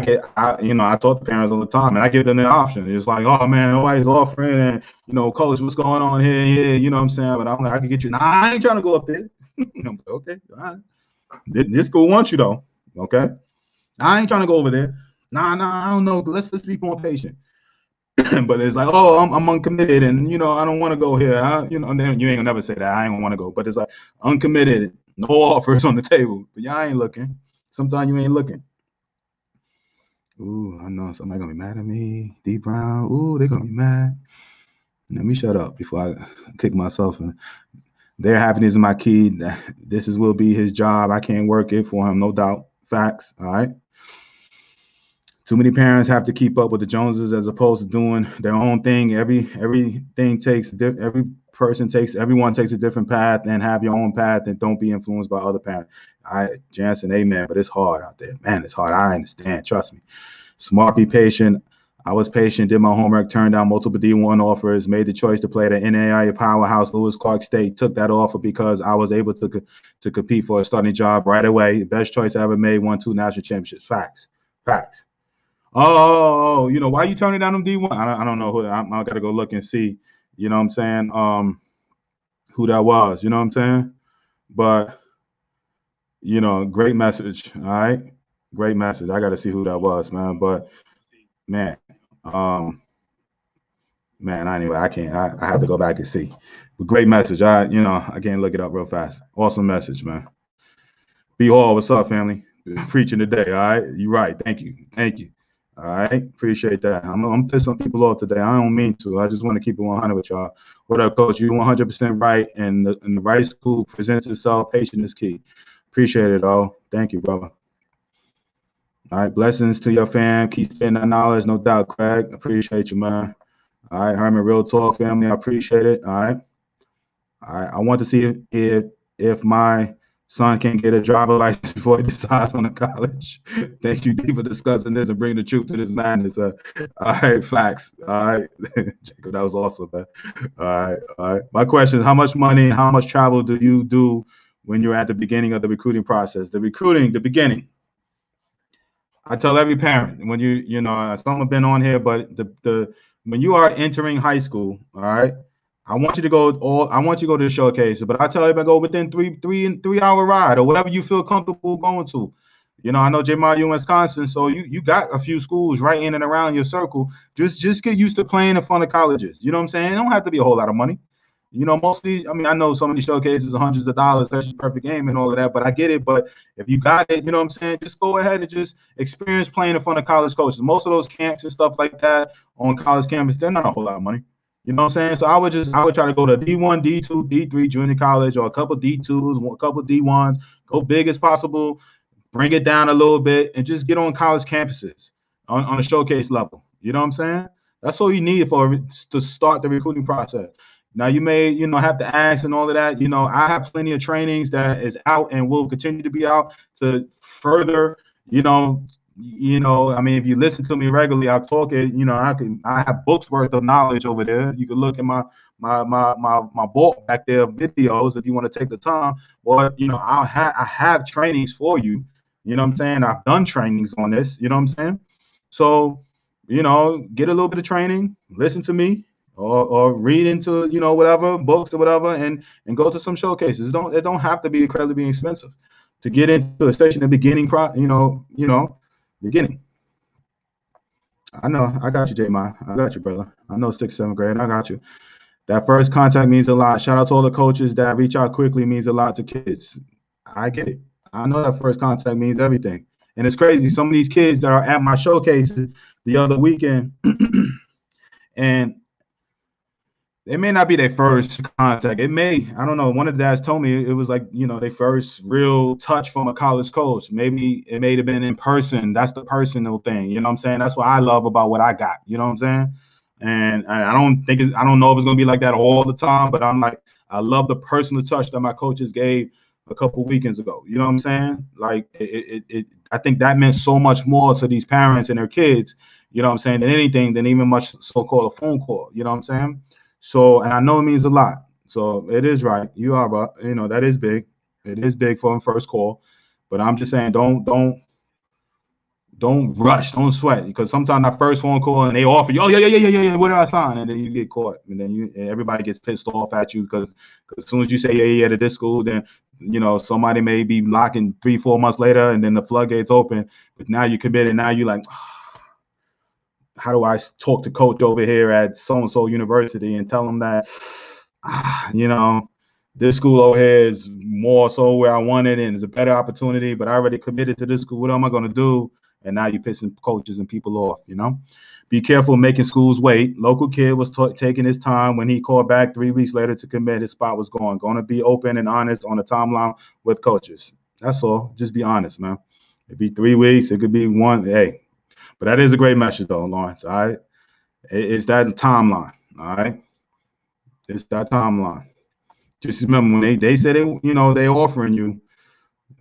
talk to parents all the time, and I give them the option. It's like, oh man, nobody's offering, and you know, coach, what's going on here? You know what I'm saying? But I'm like, I can get you. Nah, I ain't trying to go up there. Okay, all right. This school wants you though, okay? I ain't trying to go over there. Nah, I don't know. Let's be more patient. But it's like, oh, I'm uncommitted, and you know, I don't want to go here. You know, and then you ain't gonna never say that. I ain't gonna want to go. But it's like uncommitted, no offers on the table. But y'all ain't looking. Sometimes you ain't looking. Ooh, I know somebody gonna be mad at me. D Brown. Ooh, they're gonna be mad. Let me shut up before I kick myself. And their happiness is my key. Will be his job. I can't work it for him, no doubt. Facts. All right. Too many parents have to keep up with the Joneses as opposed to doing their own thing. Everyone takes a different path, and have your own path, and don't be influenced by other parents. Jansen, amen. But it's hard out there, man. It's hard. I understand. Trust me. Smart, be patient. I was patient, did my homework, turned down multiple D1 offers, made the choice to play at an NAIA powerhouse, Lewis Clark State, took that offer because I was able to compete for a starting job right away. Best choice I ever made, won 2 national championships. Facts. Oh, you know, why you turning down them D1? I don't know who. I got to go look and see, you know what I'm saying, who that was, you know what I'm saying? But, you know, great message, all right? Great message. I got to see who that was, man. But, man, anyway, I can't. I have to go back and see. But great message. I can't look it up real fast. Awesome message, man. B Hall, what's up, family? Preaching today, all right? You're right. Thank you. All right, appreciate that. I'm pissing some people off today. I don't mean to. I just want to keep it 100 with y'all. What up, coach? You 100% right, and the right school presents itself. Patience is key. Appreciate it, all. Thank you, brother. All right, blessings to your fam. Keep spending that knowledge, no doubt, Craig. Appreciate you, man. All right, Herman, real talk, family. I appreciate it. All right. I want to see if my Son can't get a driver license before he decides on a college. Thank you, D, for discussing this and bringing the truth to this madness. All right, facts. All right, Jacob, that was awesome, man. All right. My question is, how much money and how much travel do you do when you're at the beginning of the recruiting process? The beginning. I tell every parent when some have been on here, but when you are entering high school, all right, I want you to go to the showcase, but I tell everybody go within 3 hour ride or whatever you feel comfortable going to. I know J-Mar, you in Wisconsin, so you got a few schools right in and around your circle. Just get used to playing in front of colleges. You know what I'm saying? It don't have to be a whole lot of money. Mostly, I mean, I know so many showcases are hundreds of dollars, especially Perfect Game and all of that, but I get it. But if you got it, you know what I'm saying, just go ahead and just experience playing in front of college coaches. Most of those camps and stuff like that on college campus, they're not a whole lot of money. You know what I'm saying? So I would try to go to D1, D2, D3 junior college, or a couple D2s, a couple D1s, go big as possible, bring it down a little bit, and just get on college campuses on a showcase level. You know what I'm saying? That's all you need to start the recruiting process. Now you may, have to ask and all of that. I have plenty of trainings that is out and will continue to be out to further, I mean, if you listen to me regularly, I talk it, I have books worth of knowledge over there. You can look at my book back there, videos, if you want to take the time. Or, I have trainings for you. You know what I'm saying? I've done trainings on this. You know what I'm saying? So, get a little bit of training, listen to me, or read into, whatever books or whatever, and go to some showcases. It don't have to be incredibly expensive to get into, especially in the beginning, beginning. I know. I got you, J-Ma. I got you, brother. I know 6th, 7th grade. I got you. That first contact means a lot. Shout out to all the coaches that reach out quickly means a lot to kids. I get it. I know that first contact means everything. And it's crazy. Some of these kids that are at my showcase the other weekend, and it may not be their first contact. It may, I don't know. One of the dads told me it was like, their first real touch from a college coach. Maybe it may have been in person. That's the personal thing. You know what I'm saying? That's what I love about what I got. You know what I'm saying? And I don't know if it's going to be like that all the time, but I'm like, I love the personal touch that my coaches gave a couple weekends ago. You know what I'm saying? Like I think that meant so much more to these parents and their kids, you know what I'm saying, than anything, than even much so-called a phone call. You know what I'm saying? So, and I know it means a lot. So it is right. You are, but that is big. It is big for a first call. But I'm just saying, don't rush, don't sweat, because sometimes that first phone call and they offer you, oh yeah, what did I sign? And then you get caught, and then everybody gets pissed off at you because as soon as you say yeah to this school, then somebody may be locking 3-4 months later, and then the floodgates open. But now you committed. Now you like, how do I talk to coach over here at so-and-so university and tell them that, this school over here is more so where I wanted and it's a better opportunity, but I already committed to this school. What am I going to do? And now you're pissing coaches and people off, Be careful making schools wait. Local kid was taking his time. When he called back 3 weeks later to commit, his spot was gone. Going to be open and honest on the timeline with coaches. That's all. Just be honest, man. It'd be 3 weeks. It could be one. Hey. But that is a great message, though, Lawrence. All right, it's that timeline. All right, it's that timeline. Just remember when they say they offering you,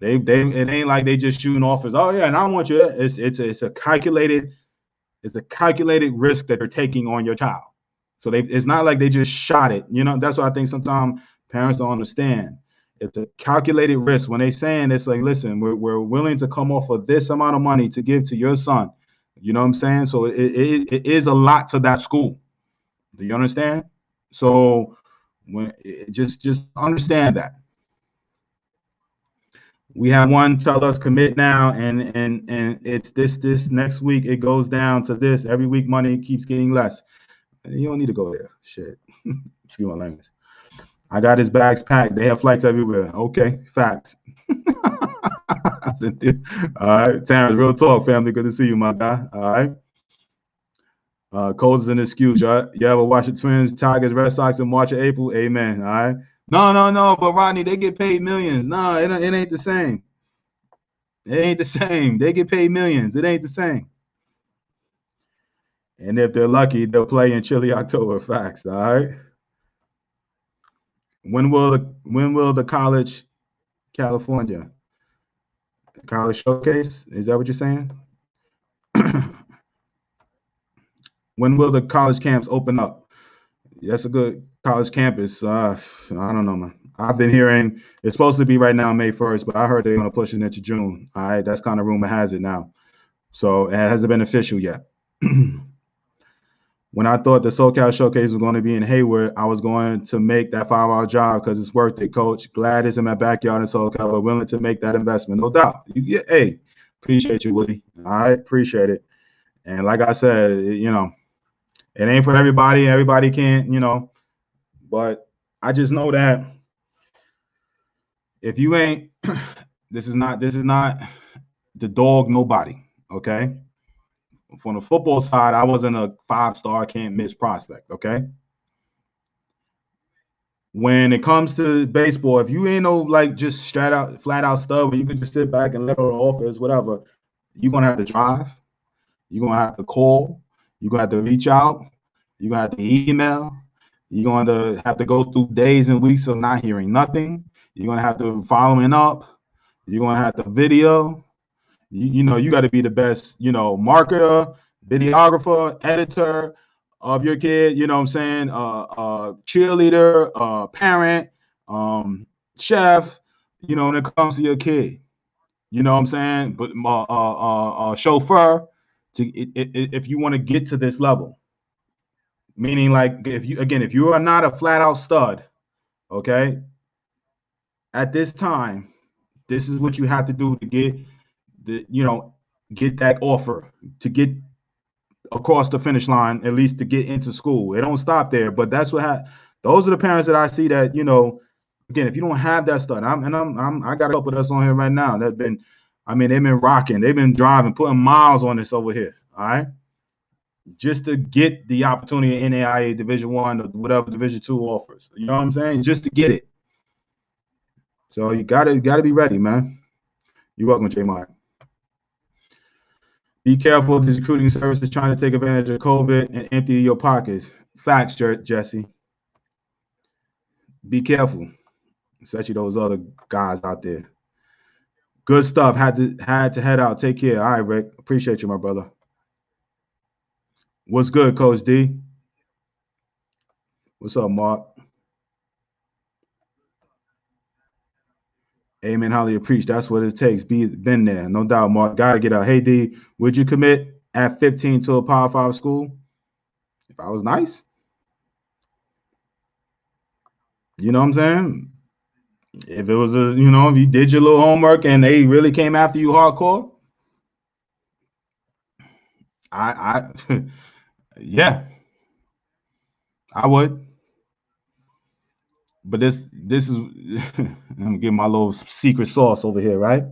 they it ain't like they just shooting offers. Oh yeah, and I want you. It's a calculated risk that they're taking on your child. So it's not like they just shot it. That's what I think sometimes parents don't understand. It's a calculated risk. When they saying it's like, listen, we're willing to come off of this amount of money to give to your son. You know what I'm saying? So it is a lot to that school. Do you understand? So just understand that. We have one tell us commit now, and it's this next week it goes down to this. Every week money keeps getting less. You don't need to go there. Shit. Excuse my language. I got his bags packed. They have flights everywhere. Okay, facts. All right, Terrence, real talk, family. Good to see you, my guy. All right. Cold is an excuse. You ever watch the Twins, Tigers, Red Sox in March or April? Amen. All right. No. But Rodney, they get paid millions. No, it ain't the same. It ain't the same. They get paid millions. It ain't the same. And if they're lucky, they'll play in chilly October. Facts. All right. When will the college California? College Showcase? Is that what you're saying? When will the college camps open up? That's a good college campus. I don't know, man. I've been hearing it's supposed to be right now, May 1st, but I heard they're going to push it into June. All right, that's kind of rumor has it now. So it hasn't been official yet. When I thought the SoCal Showcase was going to be in Hayward, I was going to make that 5-hour drive because it's worth it, Coach. Glad it's in my backyard in SoCal, but willing to make that investment, no doubt. Hey, appreciate you, Woody. I appreciate it. And like I said, it ain't for everybody. Everybody can't, but I just know that if you ain't, this is not the dog nobody, okay? From the football side, I wasn't a 5-star can't miss prospect, okay? When it comes to baseball, if you ain't no like just flat out stuff where you can just sit back and let her office, whatever, you're gonna have to drive, you're gonna have to call, you're gonna have to reach out, you're gonna have to email, you're gonna have to go through days and weeks of not hearing nothing, you're gonna have to following up, you're gonna have to video. You got to be the best, marketer, videographer, editor of your kid. You know what I'm saying? Cheerleader, parent, chef. When it comes to your kid, you know what I'm saying? But chauffeur if you want to get to this level, meaning like if you are not a flat out stud, okay, at this time, this is what you have to do to get get that offer, to get across the finish line, at least to get into school. It don't stop there, but that's those are the parents that I see that, again, if you don't have that stuff, I got a couple of us on here right now that they've been rocking, they've been driving, putting miles on this over here, all right, just to get the opportunity in NAIA Division I or whatever Division II offers. You know what I'm saying? Just to get it. So you gotta be ready, man. You're welcome, J Mark. Be careful of these recruiting services trying to take advantage of COVID and empty your pockets. Facts, Jesse. Be careful, especially those other guys out there. Good stuff. Had to head out. Take care. All right, Rick. Appreciate you, my brother. What's good, Coach D? What's up, Mark? Amen. Hallelujah. Preach. That's what it takes. Been there. No doubt, Mark. Gotta get out. Hey, D, would you commit at 15 to a Power 5 school? If I was nice. You know what I'm saying? If it was if you did your little homework and they really came after you hardcore, I yeah, I would. But this is I'm gonna give my little secret sauce over here, right?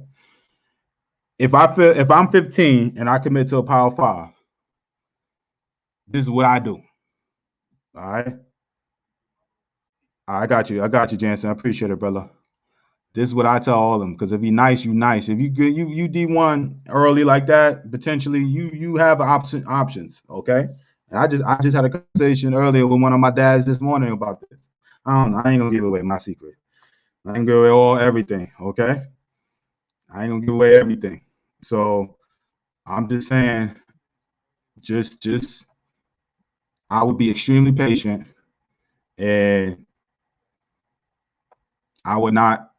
If I'm 15 and I commit to a Power 5, this is what I do. All right. I got you, Jansen. I appreciate it, brother. This is what I tell all of them. Because if you nice, you nice. If you good, you D1 early like that, potentially you have options. Okay. And I just had a conversation earlier with one of my dads this morning about this. I don't know. I ain't gonna give away my secret. I ain't gonna give away everything. Okay. I ain't gonna give away everything. So I'm just saying, just I would be extremely patient, and I would not,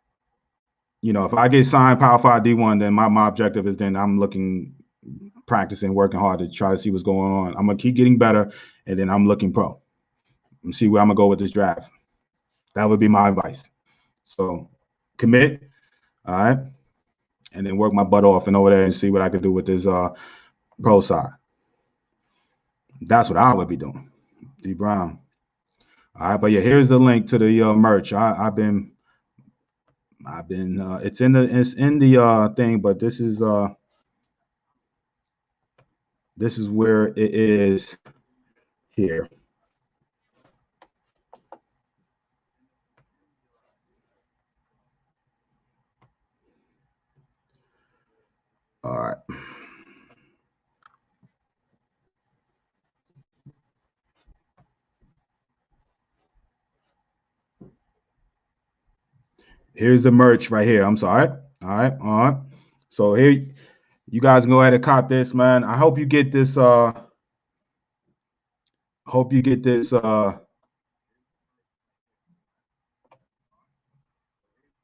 if I get signed Power 5 D1, then my objective is then I'm practicing, working hard to try to see what's going on. I'm gonna keep getting better, and then I'm looking pro and see where I'm gonna go with this draft. That would be my advice. So commit, all right, and then work my butt off and over there and see what I can do with this pro side. That's what I would be doing. D Brown. All right, but yeah, here's the link to the merch. I've been it's in the thing, but this is where it is here. All right. Here's the merch right here. I'm sorry. All right. All right. So here, you guys can go ahead and cop this, man. I hope you get this. Hope you get this.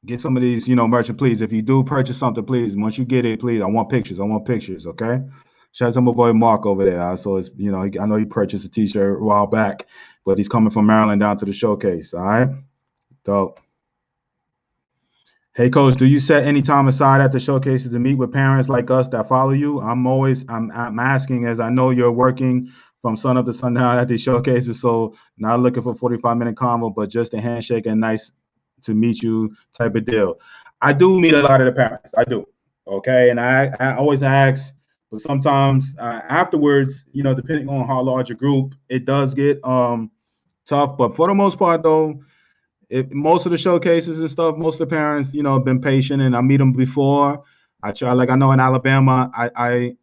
Get some of these, merchant, please. If you do purchase something, please, once you get it, please, I want pictures. I want pictures, okay? Shout out to my boy Mark over there. So it's, I know he purchased a T-shirt a while back, but he's coming from Maryland down to the showcase. All right, dope. Hey, coach, do you set any time aside at the showcases to meet with parents like us that follow you? I'm asking, as I know you're working from sun up to sundown at these showcases, so not looking for 45-minute convo, but just a handshake and nice to meet you type of deal. I do meet a lot of the parents. I do. Okay. And I always ask, but sometimes afterwards, depending on how large a group, it does get tough. But for the most part, though, most of the showcases and stuff, most of the parents, have been patient, and I meet them before. I try, like I know in Alabama, I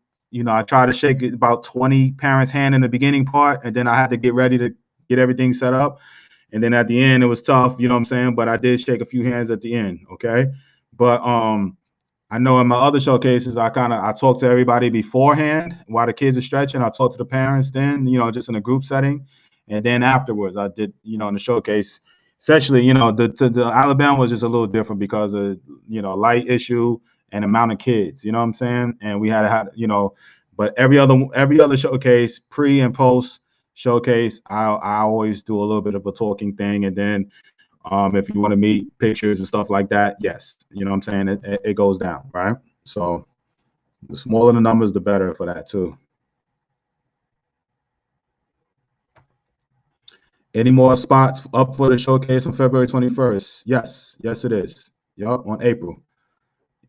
try to shake about 20 parents' hand in the beginning part, and then I had to get ready to get everything set up. And then at the end, it was tough, you know what I'm saying? But I did shake a few hands at the end, okay? But I know in my other showcases, I talk to everybody beforehand while the kids are stretching. I talk to the parents then, just in a group setting. And then afterwards, I did, in the showcase, essentially, the Alabama was just a little different because of, light issue and amount of kids, you know what I'm saying? And we had, but every other showcase, pre and post showcase, I always do a little bit of a talking thing. And then if you want to meet pictures and stuff like that, yes, you know what I'm saying? It goes down, right? So the smaller the numbers, the better for that too. Any more spots up for the showcase on February 21st? Yes, it is. Yep, on April.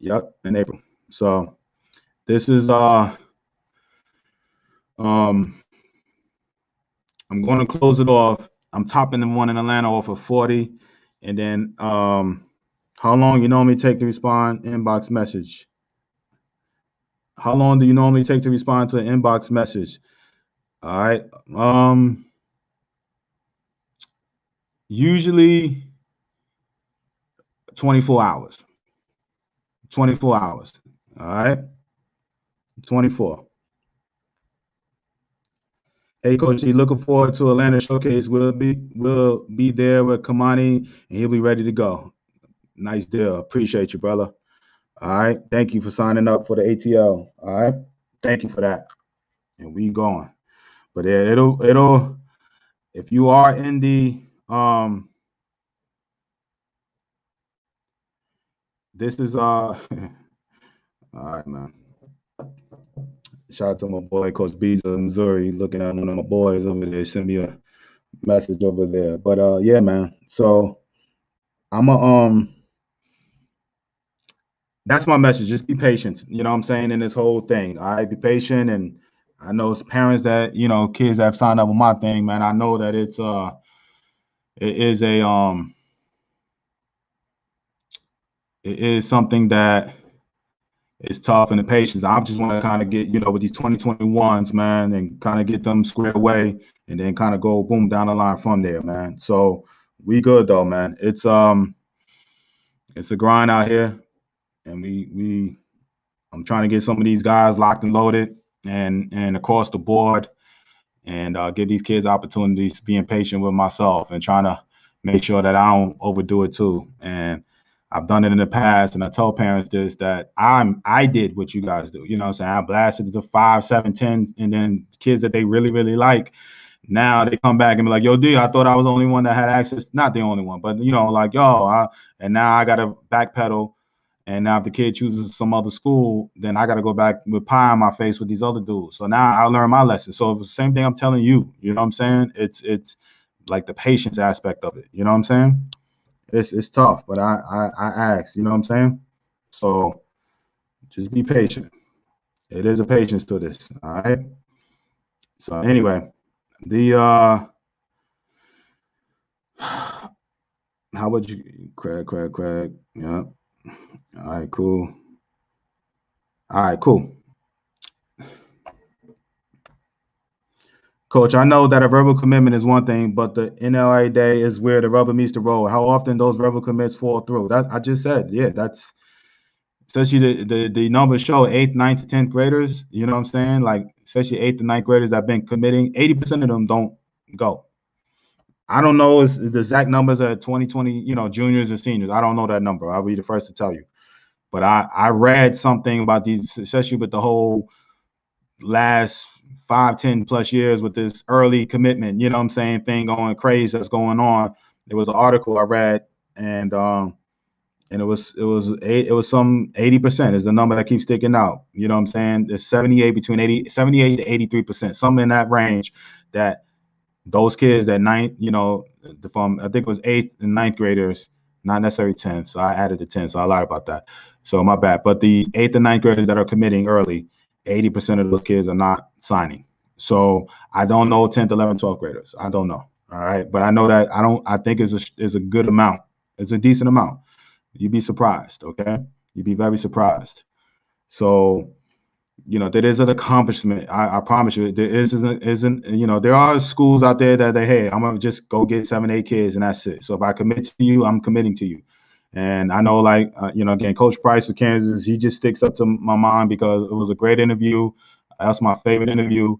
Yep, in April. So this is um I'm going to close it off. I'm topping the one in Atlanta off of 40, and then how long you normally take to respond inbox message? How long do you normally take to respond to an inbox message? All right. Usually 24 hours. 24 hours. All right. 24. Hey, Coach, E, looking forward to Atlanta Showcase. We'll be there with Kamani, and he'll be ready to go. Nice deal. Appreciate you, brother. All right. Thank you for signing up for the ATL. All right. Thank you for that. And we going. But yeah, it'll if you are in the this is all right, man. Shout out to my boy Coach Bees of Missouri, looking at one of my boys over there. Send me a message over there. But yeah, man. So I'm a that's my message. Just be patient. You know what I'm saying? In this whole thing. All right, be patient. And I know it's parents that, kids that have signed up with my thing, man. I know that it is something that is tough and the patience. I just want to kind of get, with these 2021s, man, and kind of get them squared away and then kind of go boom down the line from there, man. So we good though, man. It's a grind out here, and I'm trying to get some of these guys locked and loaded and across the board, and give these kids opportunities, being patient with myself and trying to make sure that I don't overdo it too. And I've done it in the past, and I tell parents this, that I did what you guys do. You know what I'm saying? I blasted to 5, 7, 10s, and then kids that they really, really like. Now they come back and be like, "Yo, D, I thought I was the only one that had access." Not the only one, but like, yo, and now I got to backpedal. And now if the kid chooses some other school, then I got to go back with pie on my face with these other dudes. So now I learn my lesson. So it's the same thing I'm telling you. You know what I'm saying? It's like the patience aspect of it. You know what I'm saying? It's tough, but I ask. You know what I'm saying? So just be patient. It is a patience to this. All right. So anyway, the how would you, Craig? Yeah. All right, cool. All right, cool. Coach, I know that a verbal commitment is one thing, but the NLA day is where the rubber meets the road. How often those verbal commits fall through? That I just said, yeah, that's especially the numbers show eighth, ninth, to 10th graders. You know what I'm saying? Like especially eighth and ninth graders that have been committing, 80% of them don't go. I don't know the exact numbers at 2020, juniors and seniors. I don't know that number. I'll be the first to tell you. But I read something about these, especially with the whole last 5, 10+ years with this early commitment, thing going crazy that's going on. There was an article I read, and it was some 80% is the number that keeps sticking out. You know what I'm saying? It's 78 to 83%, something in that range, that those kids that ninth, from I think it was eighth and ninth graders, not necessarily 10th. So I added the 10, so I lied about that. So my bad. But the eighth and ninth graders that are committing early, 80% of those kids are not signing. So I don't know 10th, 11th, 12th graders. I don't know. All right. But I know that I think is a good amount. It's a decent amount. You'd be surprised. Okay. You'd be very surprised. So, that is an accomplishment. I promise you, there isn't, there are schools out there that hey, I'm going to just go get 7, 8 kids and that's it. So if I commit to you, I'm committing to you. And I know, like, again, Coach Price of Kansas, he just sticks up to my mind because it was a great interview. That's my favorite interview.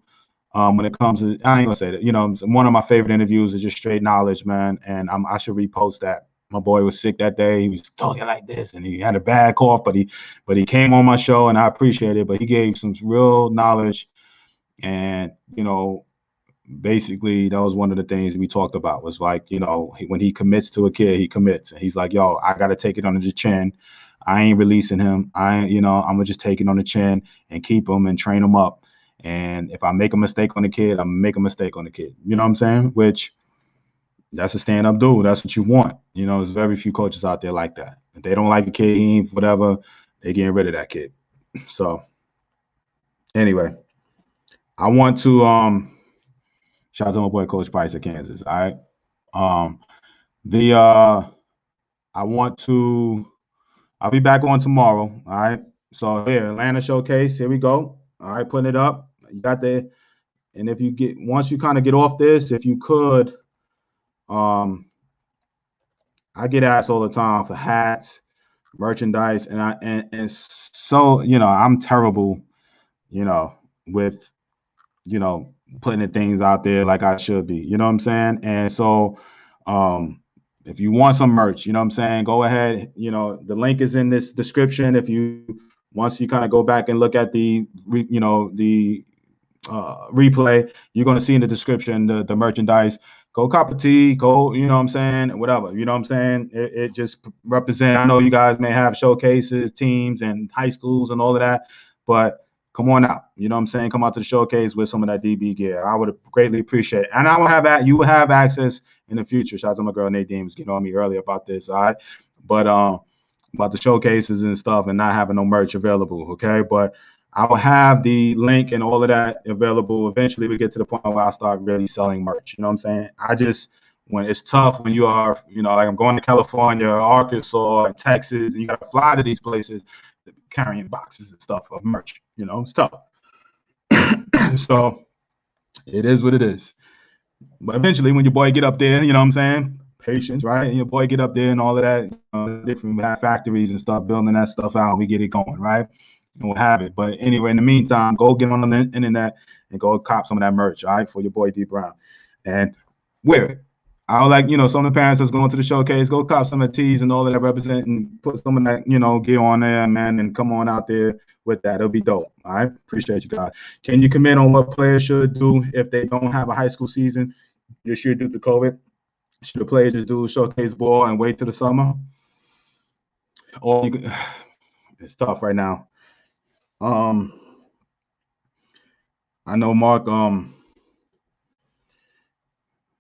When it comes to, I ain't gonna say that, one of my favorite interviews is just straight knowledge, man. And I should repost that. My boy was sick that day. He was talking like this, and he had a bad cough, but he came on my show, and I appreciate it. But he gave some real knowledge, and basically that was one of the things we talked about. Was like, when he commits to a kid, he commits, and he's like, yo, I got to take it under the chin. I ain't releasing him. I'm gonna just take it on the chin and keep him and train him up. And if I make a mistake on the kid, I'm gonna make a mistake on the kid. You know what I'm saying? Which, that's a stand-up dude. That's what you want. There's very few coaches out there like that. If they don't like a kid, he ain't whatever, they getting rid of that kid. So anyway, I want to shout out to my boy Coach Price of Kansas. All right. I'll be back on tomorrow. All right. So here, Atlanta Showcase. Here we go. All right, putting it up. You got the, and if you once you kind of get off this, if you could, I get asked all the time for hats, merchandise, and so I'm terrible, with putting the things out there like I should be. You know what I'm saying? And so if you want some merch, you know what I'm saying, go ahead. The link is in this description. Once you kind of go back and look at the replay, you're going to see in the description the merchandise. Go cop a tee, go, you know what I'm saying, whatever, you know what I'm saying? It just represents, I know you guys may have showcases, teams, and high schools and all of that, but come on out, you know what I'm saying? Come out to the showcase with some of that DB gear. I would greatly appreciate it. And you will have access in the future. Shout out to my girl Nadine was getting on me earlier about this, all right? But about the showcases and stuff and not having no merch available, okay? But I will have the link and all of that available. Eventually, we get to the point where I start really selling merch. You know what I'm saying? When it's tough, when you are, like I'm going to California, Arkansas, and Texas, and you got to fly to these places, carrying boxes and stuff of merch. It's tough. So it is what it is. But eventually, when your boy get up there, you know what I'm saying? Patience, right? And your boy get up there and all of that, different factories and stuff, building that stuff out, we get it going, right? And we'll have it. But anyway, in the meantime, go get on the internet and go cop some of that merch, all right, for your boy D Brown, and wear it. I would like, some of the parents that's going to the showcase, go cop some of the tees and all of that represent and put some of that, gear on there, man, and come on out there with that. It'll be dope. All right. Appreciate you guys. Can you commit on what players should do if they don't have a high school season this year due to COVID? Should the players just do showcase ball and wait till the summer? Or it's tough right now. I know, Mark,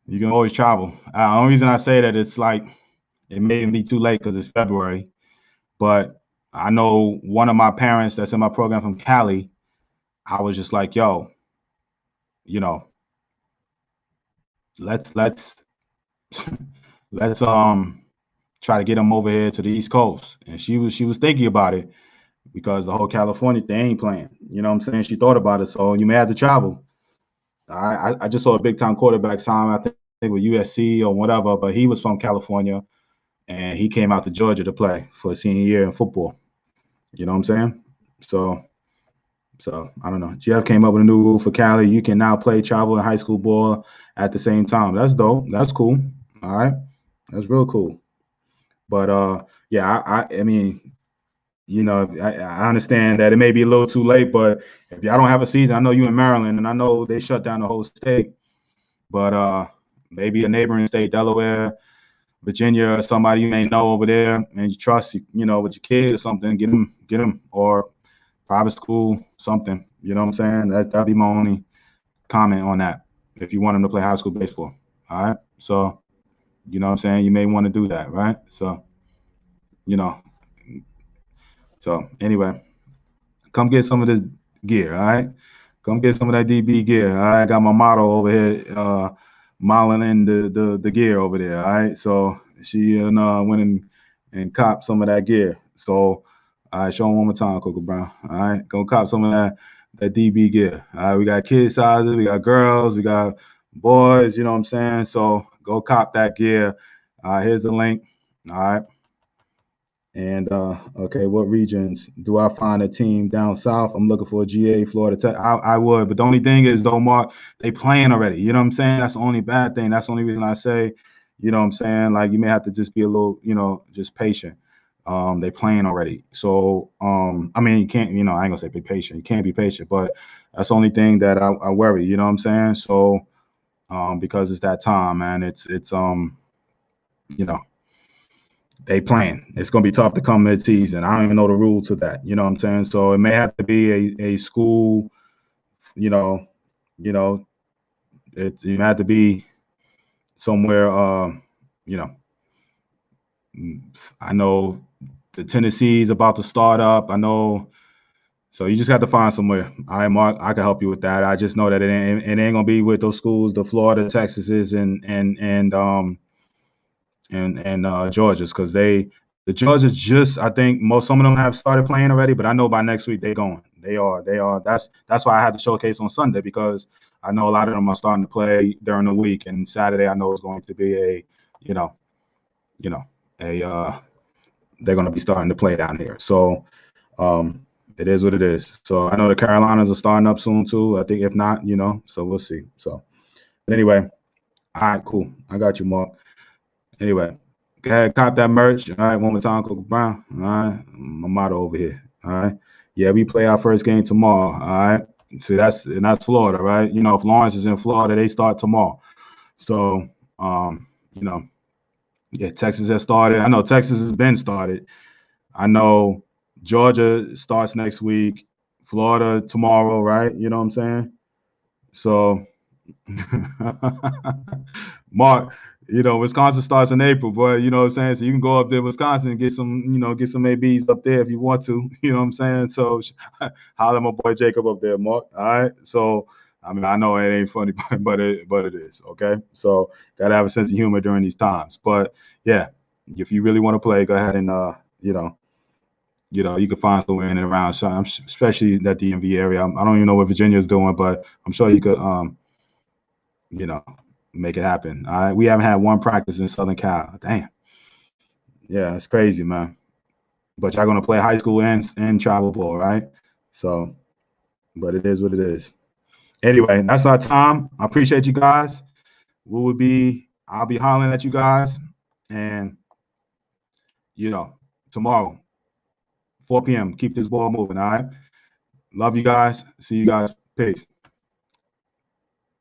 you can always travel. The only reason I say that, it's like it may be too late because it's February. But I know one of my parents that's in my program from Cali, I was just like, yo, let's try to get him over here to the East Coast. And she was thinking about it because the whole California thing ain't playing. You know what I'm saying? She thought about it. So you may have to travel. I just saw a big time quarterback sign, I think with USC or whatever, but he was from California and he came out to Georgia to play for a senior year in football. You know what I'm saying? So I don't know. Jeff came up with a new rule for Cali. You can now play travel and high school ball at the same time. That's dope. That's cool. All right. That's real cool. But yeah, I mean, I understand that it may be a little too late, but if y'all don't have a season, I know you in Maryland, and I know they shut down the whole state, but maybe a neighboring state, Delaware, Virginia, or somebody you may know over there, and you trust, with your kid or something, get them, or private school, something. You know what I'm saying? That'd be my only comment on that. If you want them to play high school baseball, all right. So, you know what I'm saying? You may want to do that, right? So, you know. So anyway, come get some of this gear, all right? Come get some of that DB gear. I got my model over here, modeling the gear over there, all right? So she went and copped some of that gear. So all right, show them one more time, Coco Brown. All right, go cop some of that DB gear. All right, we got kid sizes, we got girls, we got boys, you know what I'm saying? So go cop that gear. Here's the link. All right. And okay, what regions do I find a team down south? I'm looking for a GA, Florida Tech. I would, but the only thing is, though, Mark, they playing already. You know what I'm saying? That's the only bad thing. That's the only reason I say, you know what I'm saying? Like, you may have to just be a little, just patient. They playing already. So, I mean, you can't, I ain't gonna say be patient. You can't be patient, but that's the only thing that I worry. You know what I'm saying? So, because it's that time, man. It's they playing. It's going to be tough to come mid-season. I don't even know the rule to that. You know what I'm saying? So it may have to be a school, you may have to be somewhere, I know the Tennessee's about to start up. I know. So you just got to find somewhere. All right, Mark, I can help you with that. I just know that it ain't going to be with those schools, the Florida, Texases, and Georgia's, because the Georgia's just, I think some of them have started playing already, but I know by next week they're going. They are. That's why I had the showcase on Sunday, because I know a lot of them are starting to play during the week, and Saturday I know it's going to be they're going to be starting to play down here. So it is what it is. So I know the Carolinas are starting up soon too. I think if not, so we'll see. So but anyway, all right, cool. I got you, Mark. Anyway, go ahead, cop that merch. All right, one more time, Coco Brown. All right, my motto over here. All right, yeah, we play our first game tomorrow. All right, see that's Florida, right? If Lawrence is in Florida, they start tomorrow. So, yeah, Texas has started. I know Texas has been started. I know Georgia starts next week. Florida tomorrow, right? You know what I'm saying? So, Mark, Wisconsin starts in April, boy. You know what I'm saying? So you can go up there to Wisconsin and get some ABs up there if you want to. You know what I'm saying? So holler at my boy Jacob up there, Mark. All right. So I mean, I know it ain't funny, but it is. Okay. So gotta have a sense of humor during these times. But yeah, if you really want to play, go ahead and you can find somewhere in and around, especially that DMV area. I don't even know what Virginia's doing, but I'm sure you could make it happen. All right. We haven't had one practice in Southern Cal. Damn. Yeah, it's crazy, man. But y'all gonna play high school and travel ball, right? So, but it is what it is. Anyway, that's our time. I appreciate you guys. I'll be hollering at you guys, and tomorrow, 4 p.m. Keep this ball moving. All right. Love you guys. See you guys. Peace.